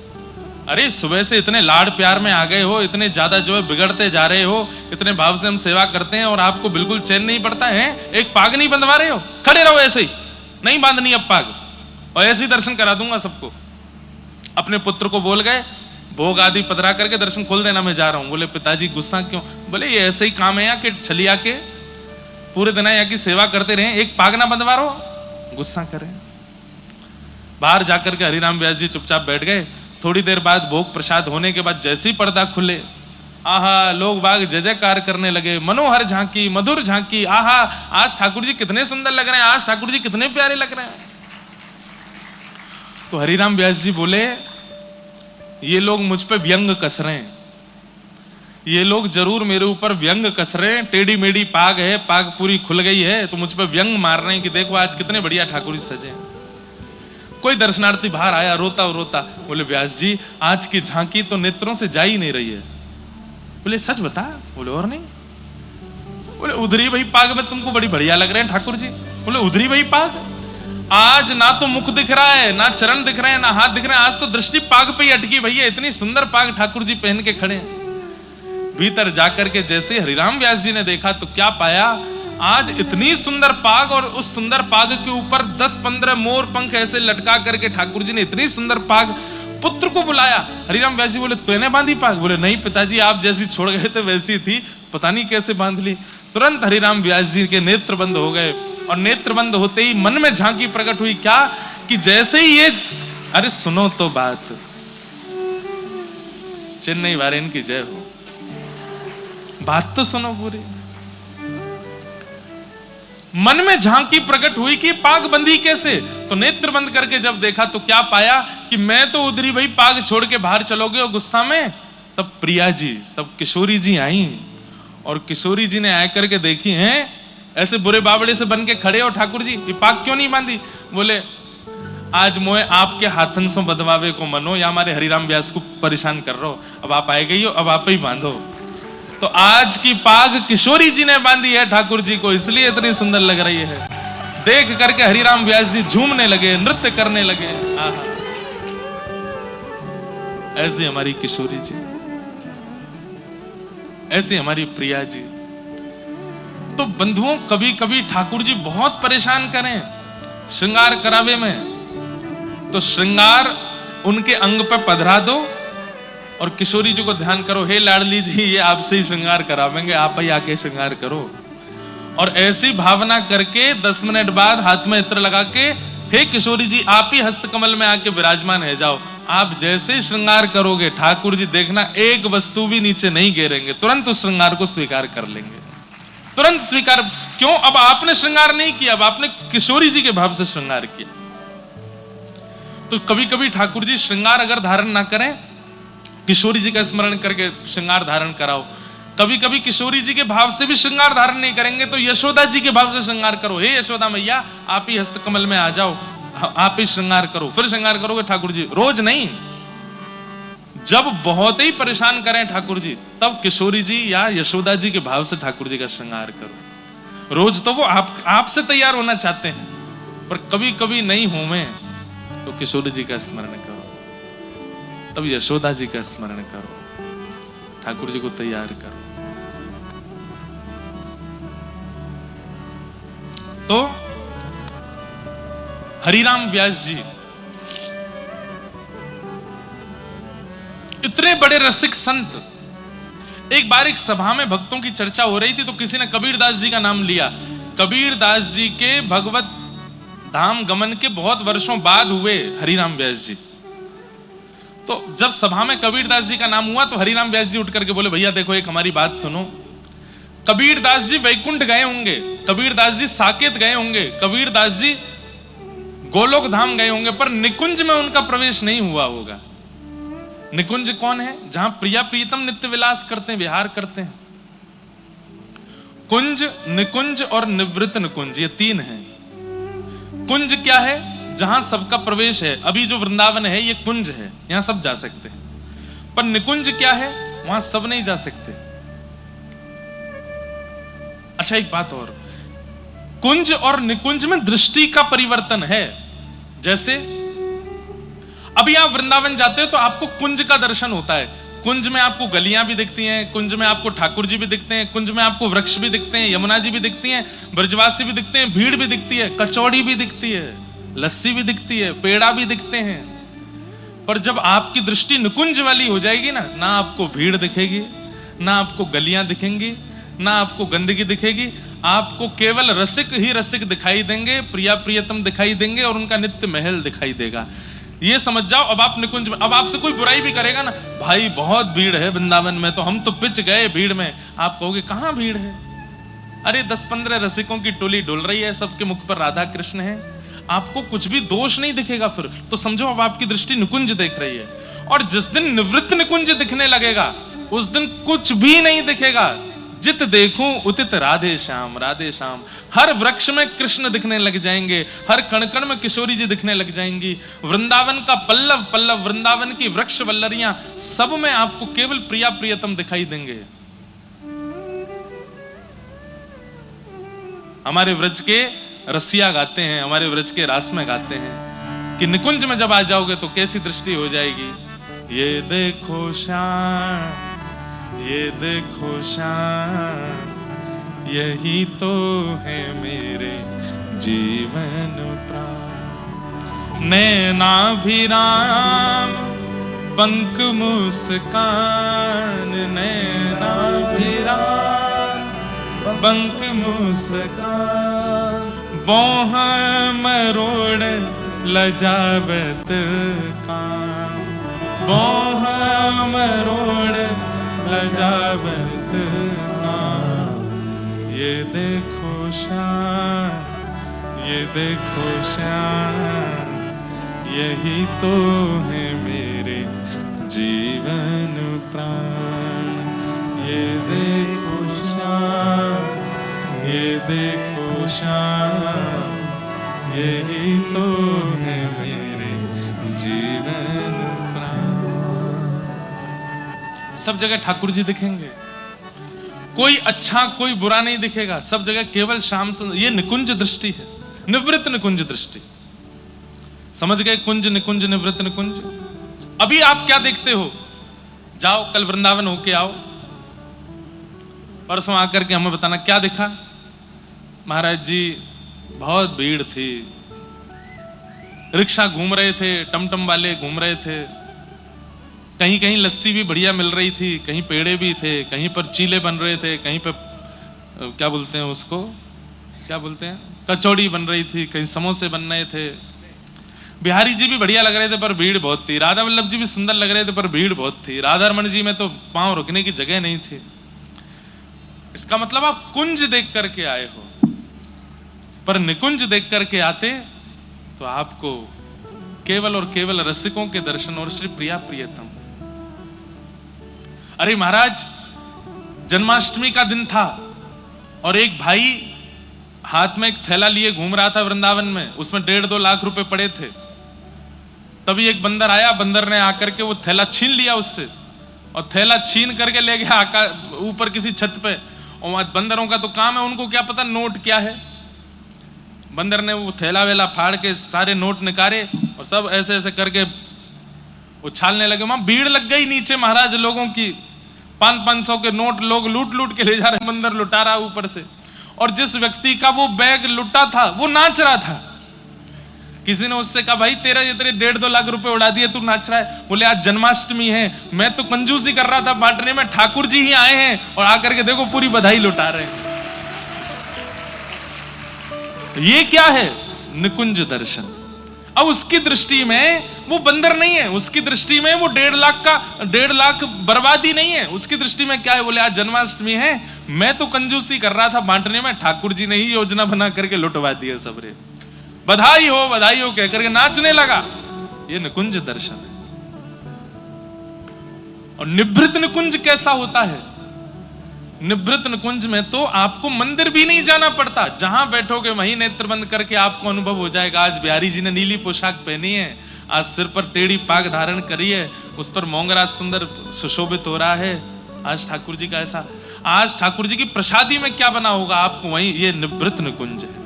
अरे सुबह से इतने लाड प्यार में आ गए हो, इतने ज्यादा जो है बिगड़ते जा रहे हो, इतने भाव से हम सेवा करते हैं और आपको बिल्कुल चैन नहीं पड़ता है, एक पाग नहीं बंधवा रहे हो, खड़े रहो ऐसे ही, नहीं बांधनी अब पाग, और ऐसे ही दर्शन करा दूंगा सबको। अपने पुत्र को बोल गए, भोग आदि पधरा करके दर्शन खोल देना, मैं जा रहा हूं। बोले पिताजी गुस्सा क्यों? बोले ये ऐसे ही काम है कि छलिया के पूरे दिन यहाँ की सेवा करते रहे, एक पाग ना बंधवा रहो, गुस्सा करें। बाहर जाकर के हरिराम व्यास जी चुपचाप बैठ गए। थोड़ी देर बाद भोग प्रसाद होने के बाद जैसे ही पर्दा खुले, आहा लोग बाग जय जयकार करने लगे, मनोहर झांकी, मधुर झांकी, आहा आज ठाकुर जी कितने सुंदर लग रहे हैं, आज ठाकुर जी कितने प्यारे लग रहे हैं। तो हरिराम व्यास जी बोले ये लोग मुझ पे व्यंग कस रहे हैं, ये लोग जरूर मेरे ऊपर व्यंग कस रहे हैं, टेढ़ी मेढ़ी पाग है, पाग पूरी खुल गई है, तो मुझ पे व्यंग मार रहे हैं कि देखो आज कितने बढ़िया ठाकुर जी सजे। कोई दर्शनार्थी बाहर आया रोता रोता, बोले व्यास जी आज की झांकी तो नेत्रों से जा ही नहीं रही है। बोले सच बता? बोले और नहीं। बोले उधरी वही पाग में तुमको बड़ी बढ़िया लग रहे हैं ठाकुर जी। बोले उधरी वही पाग, आज ना तो मुख दिख रहा है, ना चरण दिख रहे हैं, ना हाथ दिख रहे हैं, आज तो दृष्टि पाग पे ही अटकी भैया। इतनी सुंदर पाग ठाकुर जी पहन के खड़े हैं। भीतर जाकर के जैसे हरिराम व्यास जी ने देखा तो क्या पाया, आज इतनी सुंदर पाग और उस सुंदर पाग के ऊपर 10-15 मोर पंख ऐसे लटका करके ठाकुर जी ने इतनी सुंदर पाग, पुत्र को बुलाया। हरिराम व्यास जी बोले तूने बांधी पाग? बोले नहीं पिताजी, आप जैसी छोड़ गए थे वैसी थी, पता नहीं कैसे बांध ली। तुरंत हरिराम व्यास जी के नेत्र बंद हो गए, और नेत्र बंद होते ही मन में झांकी प्रकट हुई क्या, कि जैसे ही ये, अरे सुनो तो बात, चेन्नई वारेन की जय हो, बात तो सुनो पूरी। मन में झांकी प्रकट हुई कि पाग बंधी कैसे, तो नेत्र बंद करके जब देखा तो क्या पाया कि मैं तो उधरी भाई पाग छोड़ के बाहर चलोगे और गुस्सा में। तब प्रिया जी, तब किशोरी जी आई, और किशोरी जी ने आकर के देखी हैं ऐसे बुरे बावड़े से बन के खड़े हो, ठाकुर जी ये पाग क्यों नहीं बांधी? बोले आज मोए आपके हाथन से बदवावे को मनो, या हमारे हरिराम व्यास को परेशान कर रहे हो, अब आप आए गई हो, अब आप ही बांधो। तो आज की पाग किशोरी जी ने बांधी है ठाकुर जी को, इसलिए इतनी सुंदर लग रही है। देख करके हरिराम व्यास जी झूमने लगे, नृत्य करने लगे। आहा, ऐसी हमारी किशोरी जी, ऐसी हमारी प्रिया जी। तो बंधुओं कभी कभी ठाकुर जी बहुत परेशान करें श्रृंगार करावे में, तो श्रृंगार उनके अंग पे पधरा दो और किशोरी जी को ध्यान करो, हे लाडली जी ये आपसे ही श्रृंगार करावेंगे, आप ही आके श्रृंगार करो। और ऐसी भावना करके 10 मिनट बाद हाथ में इत्र लगा के, हे किशोरी जी आप ही हस्त कमल में आके विराजमान है जाओ। आप जैसे श्रृंगार करोगे ठाकुर जी देखना एक वस्तु भी नीचे नहीं गिरेंगे, तुरंत उस श्रृंगार को स्वीकार कर लेंगे, तुरंत स्वीकार। क्यों? अब आपने श्रृंगार नहीं किया, अब आपने किशोरी जी के भाव से श्रृंगार किया। तो कभी कभी ठाकुर जी श्रृंगार अगर धारण ना करें, किशोरी जी का स्मरण करके श्रृंगार धारण कराओ। कभी कभी किशोरी जी के भाव से भी श्रृंगार धारण नहीं करेंगे तो यशोदा जी के भाव से श्रृंगार करो, हे यशोदा मैया आप ही हस्त कमल में आ जाओ, आप ही श्रृंगार करो। फिर श्रृंगार करोगे ठाकुर जी, रोज नहीं। जब बहुत ही परेशान करें ठाकुर जी तब किशोरी जी या यशोदा जी के भाव से ठाकुर जी का श्रृंगार करो। रोज तो वो आपसे तैयार होना चाहते हैं, पर कभी कभी नहीं हो मैं तो किशोरी जी का स्मरण करो, तब यशोदा जी का स्मरण करो, ठाकुर जी को तैयार करो। तो हरिराम व्यास जी इतने बड़े रसिक संत। एक बार एक सभा में भक्तों की चर्चा हो रही थी तो किसी ने कबीरदास जी का नाम लिया। कबीरदास जी के भगवत धाम गमन के बहुत वर्षों बाद हुए हरिराम व्यास जी। तो जब सभा में कबीरदास जी का नाम हुआ तो हरिराम व्यास जी उठ करके बोले भैया देखो एक हमारी बात सुनो। कबीरदास जी वैकुंठ गए होंगे, कबीरदास जी साकेत गए होंगे, कबीरदास जी गोलोक धाम गए होंगे, पर निकुंज में उनका प्रवेश नहीं हुआ होगा। निकुंज कौन है? जहां प्रिया प्रीतम नित्य विलास करते हैं, विहार करते हैं। कुंज, निकुंज और निवृत्त निकुंज, ये 3 हैं। कुंज क्या है? जहां सबका प्रवेश है। अभी जो वृंदावन है ये कुंज है, यहां सब जा सकते हैं। पर निकुंज क्या है? वहां सब नहीं जा सकते। अच्छा एक बात और, कुंज और निकुंज में दृष्टि का परिवर्तन है। जैसे अभी आप वृंदावन जाते हो तो आपको कुंज का दर्शन होता है। कुंज में आपको गलियां भी दिखती हैं, कुंज में आपको ठाकुर जी भी दिखते हैं, कुंज में आपको वृक्ष भी दिखते हैं, यमुना जी भी दिखती हैं, ब्रजवासी भी दिखते हैं, भीड़ भी दिखती है, कचौड़ी भी दिखती है, लस्सी भी दिखती है, पेड़ा भी दिखते हैं। पर जब आपकी दृष्टि निकुंज वाली हो जाएगी ना आपको भीड़ दिखेगी, ना आपको गलियां दिखेंगी, ना आपको गंदगी दिखेगी, आपको केवल रसिक ही रसिक दिखाई देंगे, प्रिया प्रियतम दिखाई देंगे और उनका नित्य महल दिखाई देगा। ये समझ जाओ। अब आप निकुंज में, अब आपसे कोई बुराई भी करेगा ना, भाई बहुत भीड़ है वृंदावन में तो हम तो पिच गए भीड़ में, आप कहोगे कहां भीड़ है? अरे 10-15 रसिकों की टोली डुल रही है, सबके मुख पर राधा कृष्ण है। आपको कुछ भी दोष नहीं दिखेगा फिर तो समझो अब आपकी दृष्टि निकुंज देख रही है। और जिस दिन निवृत्त निकुंज दिखने लगेगा उस दिन कुछ भी नहीं दिखेगा। जित देखूं उतित राधे श्याम राधे श्याम। हर वृक्ष में कृष्ण दिखने लग जाएंगे, हर कण कण में किशोरी जी दिखने लग जाएंगी। वृंदावन का पल्लव पल्लव, वृंदावन की वृक्ष वल्लरियां, सब में आपको केवल प्रिया प्रियतम दिखाई देंगे। हमारे व्रज के रसिया गाते हैं, हमारे व्रज के रास में गाते हैं कि निकुंज में जब आ जाओगे तो कैसी दृष्टि हो जाएगी। ये देखो श्याम, ये देखो श्याम, यही तो है मेरे जीवन प्राण। नैनाभिराम पंख मुस्कान, नैनाभिराम पंख मुस्कान। बोह मरोड़ लजावत कान, बोह मरोड़ लजावत कान। ये देखो श्याम, ये देखो श्याम, यही तो है मेरे जीवन प्राण। ये देखो श्याम, ये देखो श्याम, यही तो है मेरे जीवन प्राण। सब जगह ठाकुर जी दिखेंगे, कोई अच्छा कोई बुरा नहीं दिखेगा, सब जगह केवल श्याम सुंदर। ये निकुंज दृष्टि है, निवृत्त निकुंज दृष्टि। समझ गए कुंज निकुंज निवृत्त निकुंज। अभी आप क्या देखते हो? जाओ कल वृंदावन होके आओ, परसों आकर के हमें बताना क्या दिखा। महाराज जी बहुत भीड़ थी, रिक्शा घूम रहे थे, टमटम वाले घूम रहे थे, कहीं कहीं लस्सी भी बढ़िया मिल रही थी, कहीं पेड़े भी थे, कहीं पर चीले बन रहे थे, कहीं पर क्या बोलते हैं उसको, क्या बोलते हैं, कचौड़ी बन रही थी, कहीं समोसे बन रहे थे। बिहारी जी भी बढ़िया लग रहे थे पर भीड़ बहुत थी। राधा वल्लभ जी भी सुंदर लग रहे थे पर भीड़ बहुत थी। राधा रमण जी में तो पांव रुकने की जगह नहीं थी। इसका मतलब आप कुंज देख करके आए हो, पर निकुंज देख करके आते तो आपको केवल और केवल रसिकों के दर्शन और श्री प्रिया प्रियतम। अरे महाराज जन्माष्टमी का दिन था और एक भाई हाथ में एक थैला लिए घूम रहा था वृंदावन में, उसमें 1.5-2 लाख रुपए पड़े थे। तभी एक बंदर आया, बंदर ने आकर के वो थैला छीन लिया उससे और थैला छीन करके ले गया ऊपर किसी छत पे। और बंदरों का तो काम है, उनको क्या पता नोट क्या है। बंदर ने वो थैला वेला फाड़ के सारे नोट निकाले और सब ऐसे ऐसे करके उछालने लगे। वहां भीड़ लग गई नीचे महाराज लोगों की, 500-500 के नोट लोग लूट लूट के ले जा रहे। बंदर लुटा रहा ऊपर से, और जिस व्यक्ति का वो बैग लुटा था वो नाच रहा था। किसी ने उससे कहा भाई तेरे 1.5-2 लाख रुपए उड़ा दिए, तू नाच रहा है। बोले आज जन्माष्टमी है, मैं तो कंजूसी कर रहा था बांटने में, ठाकुर जी ही आए हैं और आकर के देखो पूरी बधाई लुटा रहे हैं। ये क्या है? निकुंज दर्शन। अब उसकी दृष्टि में वो बंदर नहीं है, उसकी दृष्टि में वो 1.5 लाख बर्बादी नहीं है। उसकी दृष्टि में क्या है? बोले आज जन्माष्टमी है, मैं तो कंजूसी कर रहा था बांटने में, ठाकुर जी ने ही योजना बना करके लुटवा दिए सबरे। बधाई हो कह करके नाचने लगा। ये निकुंज दर्शन है। और निभृत निकुंज कैसा होता है? निभृत निकुंज में तो आपको मंदिर भी नहीं जाना पड़ता, जहां बैठोगे वहीं नेत्र बंद करके आपको अनुभव हो जाएगा। आज बिहारी जी ने नीली पोशाक पहनी है, आज सिर पर टेढ़ी पाग धारण करी है, उस पर मोंगरा सुंदर सुशोभित हो रहा है। आज ठाकुर जी का ऐसा, आज ठाकुर जी की प्रसादी में क्या बना होगा आपको वहीं। ये निभृत निकुंज है।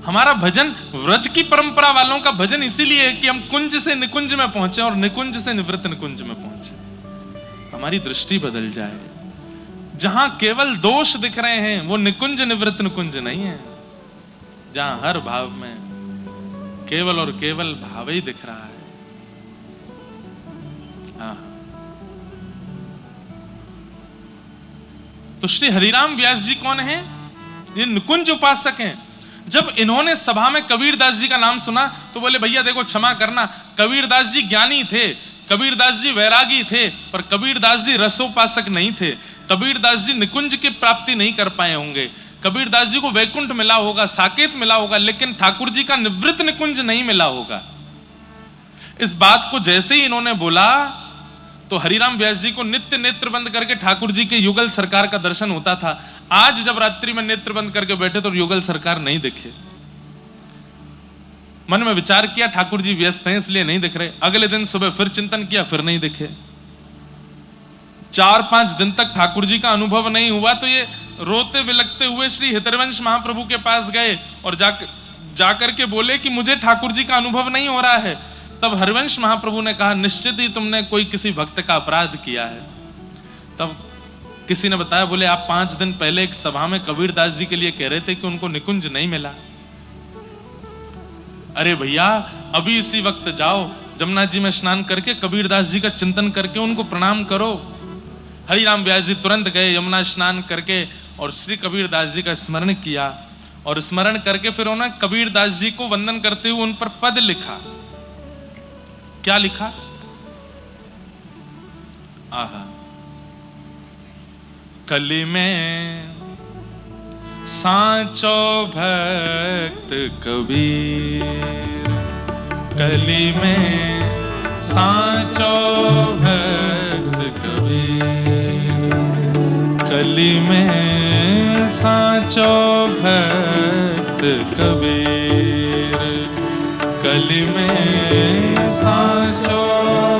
हमारा भजन, व्रज की परंपरा वालों का भजन इसीलिए है कि हम कुंज से निकुंज में पहुंचे और निकुंज से निवृत्त निकुंज में पहुंचे, हमारी दृष्टि बदल जाए। जहां केवल दोष दिख रहे हैं वो निकुंज निवृत्त निकुंज नहीं है। जहां हर भाव में केवल और केवल भाव ही दिख रहा है। हाँ। तो श्री हरिराम व्यास जी कौन है? ये निकुंज उपासक हैं। जब इन्होंने सभा में कबीरदास जी का नाम सुना तो बोले भैया देखो क्षमा करना, कबीरदास जी ज्ञानी थे, कबीरदास जी वैरागी थे, पर कबीरदास जी रसोपासक नहीं थे। कबीरदास जी निकुंज की प्राप्ति नहीं कर पाए होंगे। कबीरदास जी को वैकुंठ मिला होगा, साकेत मिला होगा, लेकिन ठाकुर जी का निवृत्त निकुंज नहीं मिला होगा। इस बात को जैसे ही इन्होंने बोला तो हरिराम व्यास जी को नित्य नेत्र बंद करके ठाकुर जी के युगल सरकार का दर्शन होता था। आज जब रात्रि में नेत्र बंद करके बैठे तो युगल सरकार नहीं दिखे। मन में विचार किया ठाकुर जी व्यस्त हैं इसलिए नहीं दिख रहे। अगले दिन सुबह फिर चिंतन किया, फिर नहीं दिखे। 4-5 दिन तक ठाकुर जी का अनुभव नहीं हुआ तो ये रोते बिलखते हुए श्री हितरवंश महाप्रभु के पास गए और जाकर के बोले कि मुझे ठाकुर जी का अनुभव नहीं हो रहा है। तब हरिवंश महाप्रभु ने कहा, निश्चित ही तुमने कोई किसी भक्त का अपराध किया है। तब किसी ने बताया, बोले आप 5 दिन पहले एक सभा में कबीरदास जी के लिए कह रहे थे कि उनको निकुंज नहीं मिला। अरे भैया, अभी इसी वक्त जाओ, जमुना जी में स्नान करके कबीरदास जी का चिंतन करके उनको प्रणाम करो। हरिराम व्यास जी तुरंत गए, यमुना स्नान करके और श्री कबीरदास जी का स्मरण किया और स्मरण करके फिर उन्होंने कबीरदास जी को वंदन करते हुए उन पर पद लिखा। क्या लिखा? आहा, कली में सांचो भक्त कबीर, कली में सांचो भक्त कबीर, कली में सांचो भक्त कबीर, कली में सांचो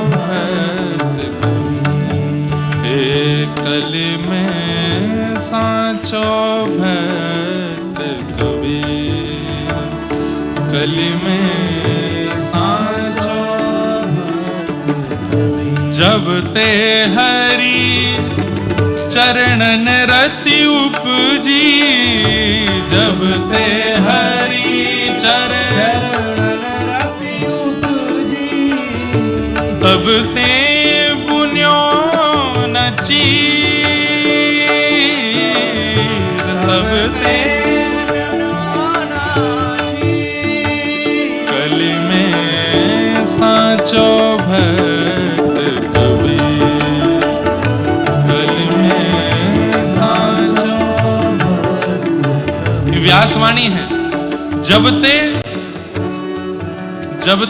भक्त कबीर, कली में सांचो भक्त कबीर, कली में सांचो भक्त कबीर। जब ते हरि चरणन रति उपजी, जब ते हरि चरणन रति उपजी, तब ते पुण्यो न चीर, तब ते कली में सांचो भक्त कबीर, कली में सांचो भक्त। व्यासवाणी है, जब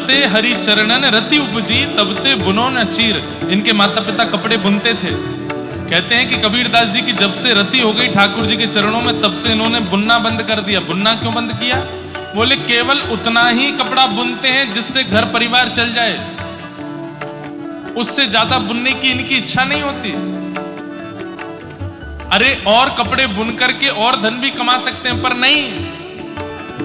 ते हरि चरणन रति उपजी, तब ते बुनो न चीर। इनके माता पिता कपड़े बुनते थे। कहते हैं कि कबीरदास जी की जब से रति हो गई ठाकुर जी के चरणों में, तब से इन्होंने बुनना बंद कर दिया। बुनना क्यों बंद किया? बोले केवल उतना ही कपड़ा बुनते हैं जिससे घर परिवार चल जाए, उससे ज्यादा बुनने की इनकी इच्छा नहीं होती। अरे और कपड़े बुन करके और धन भी कमा सकते हैं, पर नहीं,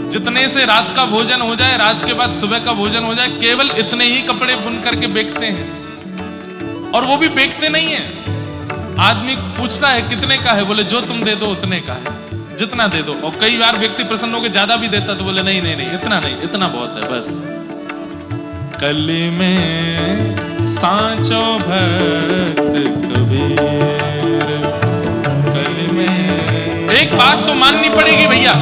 जितने से रात का भोजन हो जाए, रात के बाद सुबह का भोजन हो जाए, केवल इतने ही कपड़े बुन करके बेचते हैं। और वो भी बेचते नहीं है। आदमी पूछता है कितने का है, बोले जो तुम दे दो उतने का है, जितना दे दो। और कई बार व्यक्ति प्रसन्न होकर ज्यादा भी देता तो बोले नहीं नहीं नहीं, इतना नहीं, इतना बहुत है बस। कली में सांचो भक्त कबीर, कली में। एक बात तो माननी पड़ेगी भैया,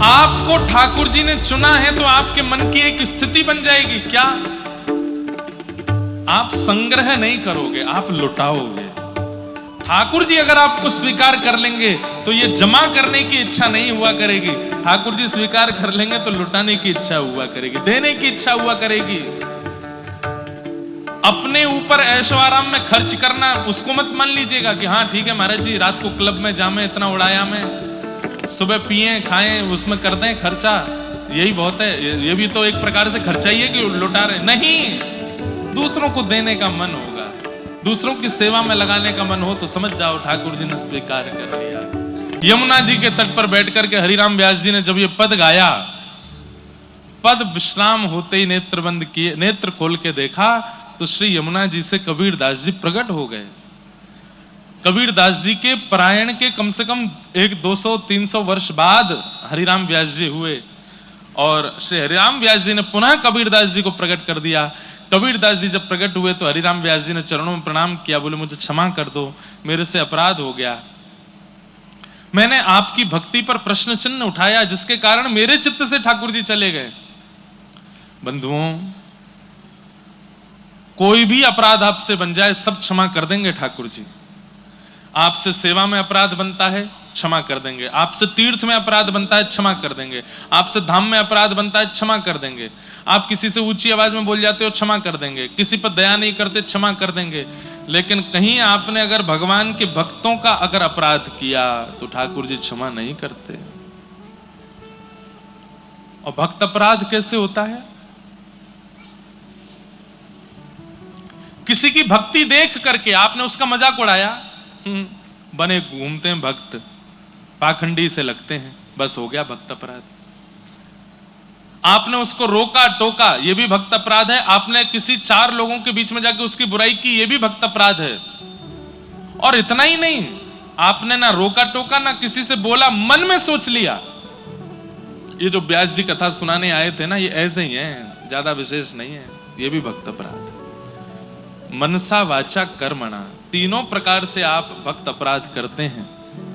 आपको ठाकुर जी ने चुना है तो आपके मन की एक स्थिति बन जाएगी। क्या? आप संग्रह नहीं करोगे, आप लुटाओगे। ठाकुर जी अगर आपको स्वीकार कर लेंगे तो ये जमा करने की इच्छा नहीं हुआ करेगी। ठाकुर जी स्वीकार कर लेंगे तो लुटाने की इच्छा हुआ करेगी, देने की इच्छा हुआ करेगी। अपने ऊपर ऐशो आराम में खर्च करना, उसको मत मान लीजिएगा कि हाँ ठीक है महाराज जी, रात को क्लब में जामे, इतना उड़ाया मैं, सुबह पिए खाएं, उसमें कर दें खर्चा, यही बहुत है। ये भी तो एक प्रकार से खर्चा ही है कि लुटा रहे। नहीं, दूसरों को देने का मन होगा, दूसरों की सेवा में लगाने का मन हो तो समझ जाओ ठाकुर जी ने स्वीकार कर लिया। यमुना जी के तट पर बैठ करके हरिराम व्यास जी ने जब ये पद गाया, पद विश्राम होते ही नेत्र बंद किए, नेत्र खोल के देखा तो श्री यमुना जी से कबीरदास जी प्रकट हो गए। कबीरदास जी के परायण के कम से कम 200-300 वर्ष बाद हरिराम व्यास जी हुए और श्री हरिराम व्यास जी ने पुनः कबीरदास जी को प्रकट कर दिया। कबीरदास जी जब प्रकट हुए तो हरिराम व्यास जी ने चरणों में प्रणाम किया, बोले मुझे क्षमा कर दो, मेरे से अपराध हो गया, मैंने आपकी भक्ति पर प्रश्न चिन्ह उठाया जिसके कारण मेरे चित्त से ठाकुर जी चले गए। बंधुओं, कोई भी अपराध आपसे बन जाए सब क्षमा कर देंगे ठाकुर जी। आपसे सेवा में अपराध बनता है, क्षमा कर देंगे। आपसे तीर्थ में अपराध बनता है, क्षमा कर देंगे। आपसे धाम में अपराध बनता है, क्षमा कर देंगे। आप किसी से ऊंची आवाज में बोल जाते हो, क्षमा कर देंगे। किसी पर दया नहीं करते, क्षमा कर देंगे। लेकिन कहीं आपने अगर भगवान के भक्तों का अगर अपराध किया तो ठाकुर जी क्षमा नहीं करते। और भक्त अपराध कैसे होता है? किसी की भक्ति देख करके आपने उसका मजाक उड़ाया, बने घूमते हैं भक्त, पाखंडी से लगते हैं, बस हो गया भक्त अपराध। आपने उसको रोका टोका, यह भी भक्त अपराध है। आपने किसी चार लोगों के बीच में जाके उसकी बुराई की, यह भी भक्त अपराध है। और इतना ही नहीं, आपने ना रोका टोका ना किसी से बोला, मन में सोच लिया। ये जो व्यास जी कथा सुनाने आए थे ना, ये ऐसे ही है, ज्यादा विशेष नहीं है। ये भी भक्त अपराध है। मनसा वाचा कर्मणा, तीनों प्रकार से आप भक्त अपराध करते हैं।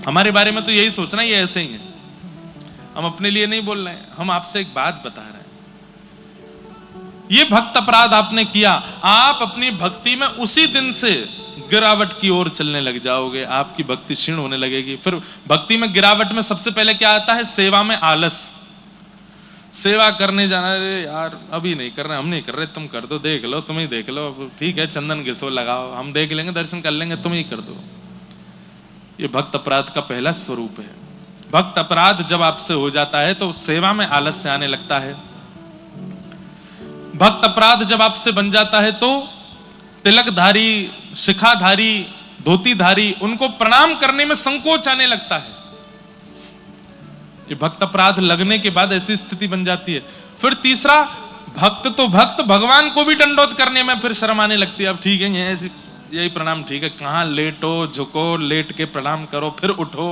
हमारे बारे में तो यही सोचना ये ऐसे ही है, हम अपने लिए नहीं बोल रहे हैं, हम आपसे एक बात बता रहे हैं। ये भक्त अपराध आपने किया, आप अपनी भक्ति में उसी दिन से गिरावट की ओर चलने लग जाओगे। आपकी भक्ति क्षीण होने लगेगी। फिर भक्ति में गिरावट में सबसे पहले क्या आता है? सेवा में आलस। सेवा करने जाना, यार अभी नहीं कर रहे, हम नहीं कर रहे, तुम कर दो, देख लो, तुम ही देख लो, ठीक है, चंदन घिसो लगाओ, हम देख लेंगे, दर्शन कर लेंगे, तुम ही कर दो। ये भक्त अपराध का पहला स्वरूप है। भक्त अपराध जब आपसे हो जाता है तो सेवा में आलस्य आने लगता है। भक्त अपराध जब आपसे बन जाता है तो तिलकधारी, शिखाधारी, धोतीधारी, उनको प्रणाम करने में संकोच आने लगता है। ये भक्त अपराध लगने के बाद ऐसी स्थिति बन जाती है। फिर तीसरा, भक्त तो भक्त, भगवान को भी दंडोत करने में फिर शर्म आने लगती है। अब ठीक है, यही प्रणाम ठीक है, कहां लेटो झुको, लेट के प्रणाम करो, फिर उठो,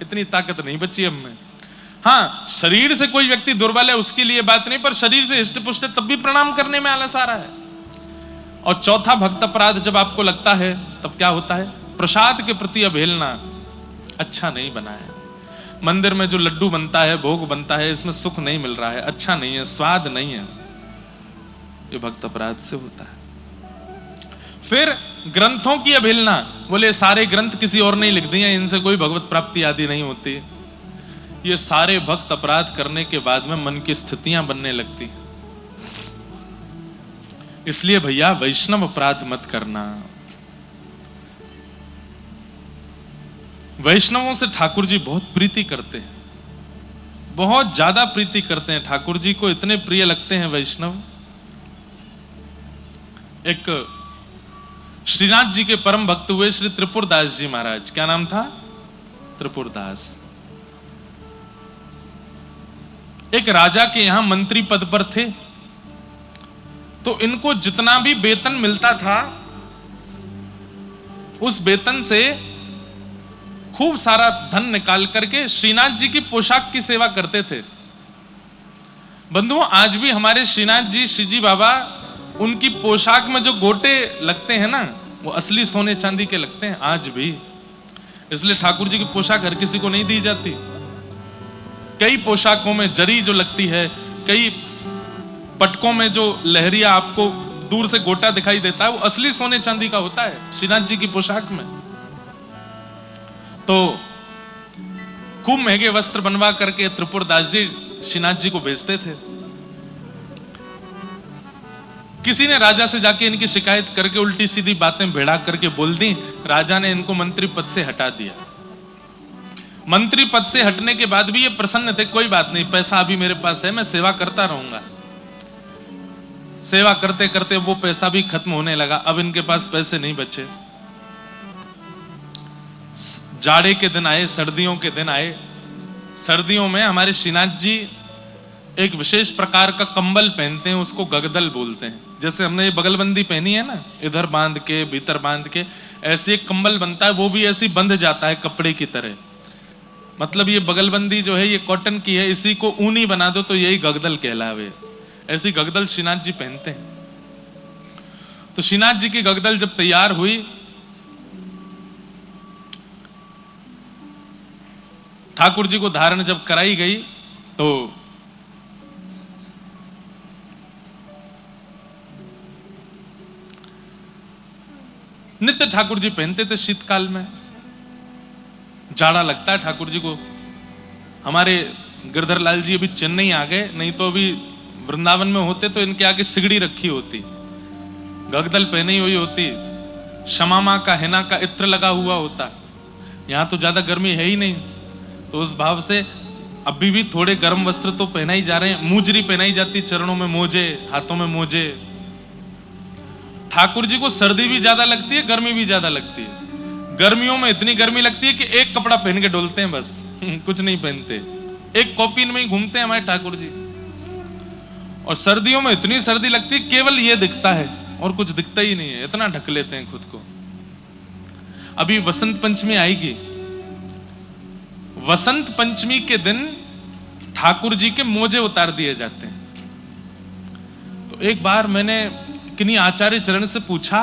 इतनी ताकत नहीं बची अब में। हाँ, शरीर से कोई व्यक्ति दुर्बल है उसके लिए बात नहीं, पर शरीर से हिष्ट पुष्ट है तब भी प्रणाम करने में आलस आ रहा है। और चौथा भक्त अपराध जब आपको लगता है तब क्या होता है? प्रसाद के प्रति अवहेलना। अच्छा नहीं बना है, मंदिर में जो लड्डू बनता है, भोग बनता है, इसमें सुख नहीं मिल रहा है, अच्छा नहीं है, स्वाद नहीं है, ये भक्त अपराध से होता है। फिर ग्रंथों की अवहेलना, बोले सारे ग्रंथ किसी और ने लिख दिए, इनसे कोई भगवत प्राप्ति आदि नहीं होती। ये सारे भक्त अपराध करने के बाद में मन की स्थितियां बनने लगती हैं। इसलिए भैया वैष्णव अपराध मत करना। वैष्णवों से ठाकुर जी बहुत प्रीति करते हैं, बहुत ज्यादा प्रीति करते हैं। ठाकुर जी को इतने प्रिय लगते हैं वैष्णव। एक श्रीनाथ जी के परम भक्त हुए श्री त्रिपुरदास जी महाराज, क्या नाम था? त्रिपुरदास। एक राजा के यहां मंत्री पद पर थे, तो इनको जितना भी वेतन मिलता था उस वेतन से खूब सारा धन निकाल करके श्रीनाथ जी की पोशाक की सेवा करते थे। बंधुओं, आज भी हमारे श्रीनाथ जी, श्रीजी बाबा, उनकी पोशाक में जो गोटे लगते हैं ना, वो असली सोने चांदी के लगते हैं आज भी। इसलिए ठाकुर जी की पोशाक हर किसी को नहीं दी जाती। कई पोशाकों में जरी जो लगती है, कई पटकों में जो लहरिया आपको दूर से गोटा दिखाई देता है, वो असली सोने चांदी का होता है श्रीनाथ जी की पोशाक में। तो खूब महंगे वस्त्र बनवा करके त्रिपुरदास जी श्रीनाथ जी को भेजते थे। किसी ने राजा से जाके इनकी शिकायत करके उल्टी सीधी बातें भिड़ा करके बोल दी, राजा ने इनको मंत्री पद से हटा दिया। मंत्री पद से हटने के बाद भी ये प्रसन्न थे, कोई बात नहीं, पैसा अभी मेरे पास है, मैं सेवा करता रहूंगा। सेवा करते करते वो पैसा भी खत्म होने लगा, अब इनके पास पैसे नहीं बचे। जाड़े के दिन आए, सर्दियों के दिन आए। सर्दियों में हमारे श्रीनाथ जी एक विशेष प्रकार का कंबल पहनते हैं, उसको गगदल बोलते हैं। जैसे हमने ये बगलबंदी पहनी है ना, इधर बांध के भीतर बांध के, ऐसे एक कंबल बनता है, वो भी ऐसी बंध जाता है कपड़े की तरह। मतलब ये बगलबंदी जो है ये कॉटन की है, इसी को ऊनी बना दो तो यही गगदल कहलावे। ऐसी गगदल श्रीनाथ जी पहनते हैं। तो श्रीनाथ जी की गगदल जब तैयार हुई, ठाकुर जी को धारण जब कराई गई, तो नित्य ठाकुर जी पहनते थे शीतकाल में। जाड़ा लगता है ठाकुर जी को। हमारे गिरधर लाल जी अभी चेन्नई आ गए, नहीं तो अभी वृंदावन में होते तो इनके आगे सिगड़ी रखी होती, गगदल पहनी हुई होती, शमामा का हेना का इत्र लगा हुआ होता। यहां तो ज्यादा गर्मी है ही नहीं, तो उस भाव से अभी भी थोड़े गर्म वस्त्र तो पहना ही जा रहे हैं। मूजरी पहनाई जाती, चरणों में मोजे, हाथों में मोजे। ठाकुर जी को सर्दी भी ज्यादा लगती है, गर्मी भी ज्यादा लगती है। गर्मियों में इतनी गर्मी लगती है कि एक कपड़ा पहन के डोलते हैं बस, कुछ नहीं पहनते, एक कॉपिन में ही घूमते हैं हमारे ठाकुर जी। और सर्दियों में इतनी सर्दी लगती है केवल ये दिखता है और कुछ दिखता ही नहीं है, इतना ढक लेते हैं खुद को। अभी वसंत पंचमी आएगी, वसंत पंचमी के दिन ठाकुर जी के मोजे उतार दिए जाते हैं। तो एक बार मैंने किन्हीं आचार्य चरण से पूछा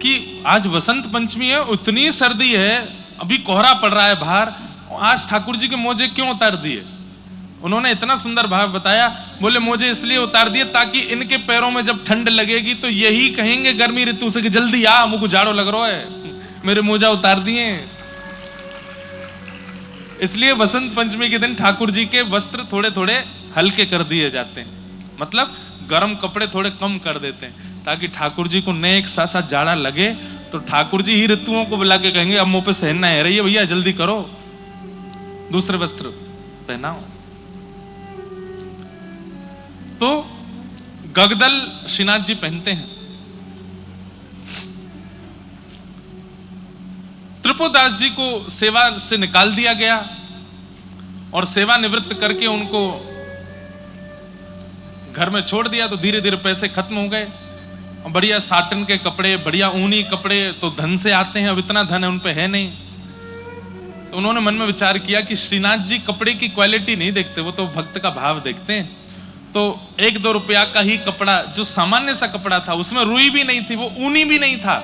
कि आज वसंत पंचमी है, उतनी सर्दी है, अभी कोहरा पड़ रहा है बाहर, आज ठाकुर जी के मोजे क्यों उतार दिए? उन्होंने इतना सुंदर भाव बताया, बोले मोजे इसलिए उतार दिए ताकि इनके पैरों में जब ठंड लगेगी तो यही कहेंगे गर्मी ऋतु से कि जल्दी आ, मुझको जाड़ो लग रहा है, मेरे मोजा उतार दिए। इसलिए वसंत पंचमी के दिन ठाकुर जी के वस्त्र थोड़े थोड़े हल्के कर दिए जाते हैं, मतलब गर्म कपड़े थोड़े कम कर देते हैं, ताकि ठाकुर जी को नए एक साथ साथ जाड़ा लगे तो ठाकुर जी ही ऋतुओं को बुला के कहेंगे अब मुंह पे सहना है रही है भैया, जल्दी करो, दूसरे वस्त्र पहनाओ। तो गगदल श्रीनाथ जी पहनते हैं। त्रिपुरदास जी को सेवा से निकाल दिया गया और सेवा निवृत्त करके उनको घर में छोड़ दिया, तो धीरे धीरे पैसे खत्म हो गए। बढ़िया साटन के कपड़े, बढ़िया ऊनी कपड़े तो धन से आते हैं, अब इतना धन है उन पे है नहीं। तो उन्होंने मन में विचार किया कि श्रीनाथ जी कपड़े की क्वालिटी नहीं देखते, वो तो भक्त का भाव देखते हैं। तो 1-2 रुपया का ही कपड़ा, जो सामान्य सा कपड़ा था, उसमें रुई भी नहीं थी, वो ऊनी भी नहीं था,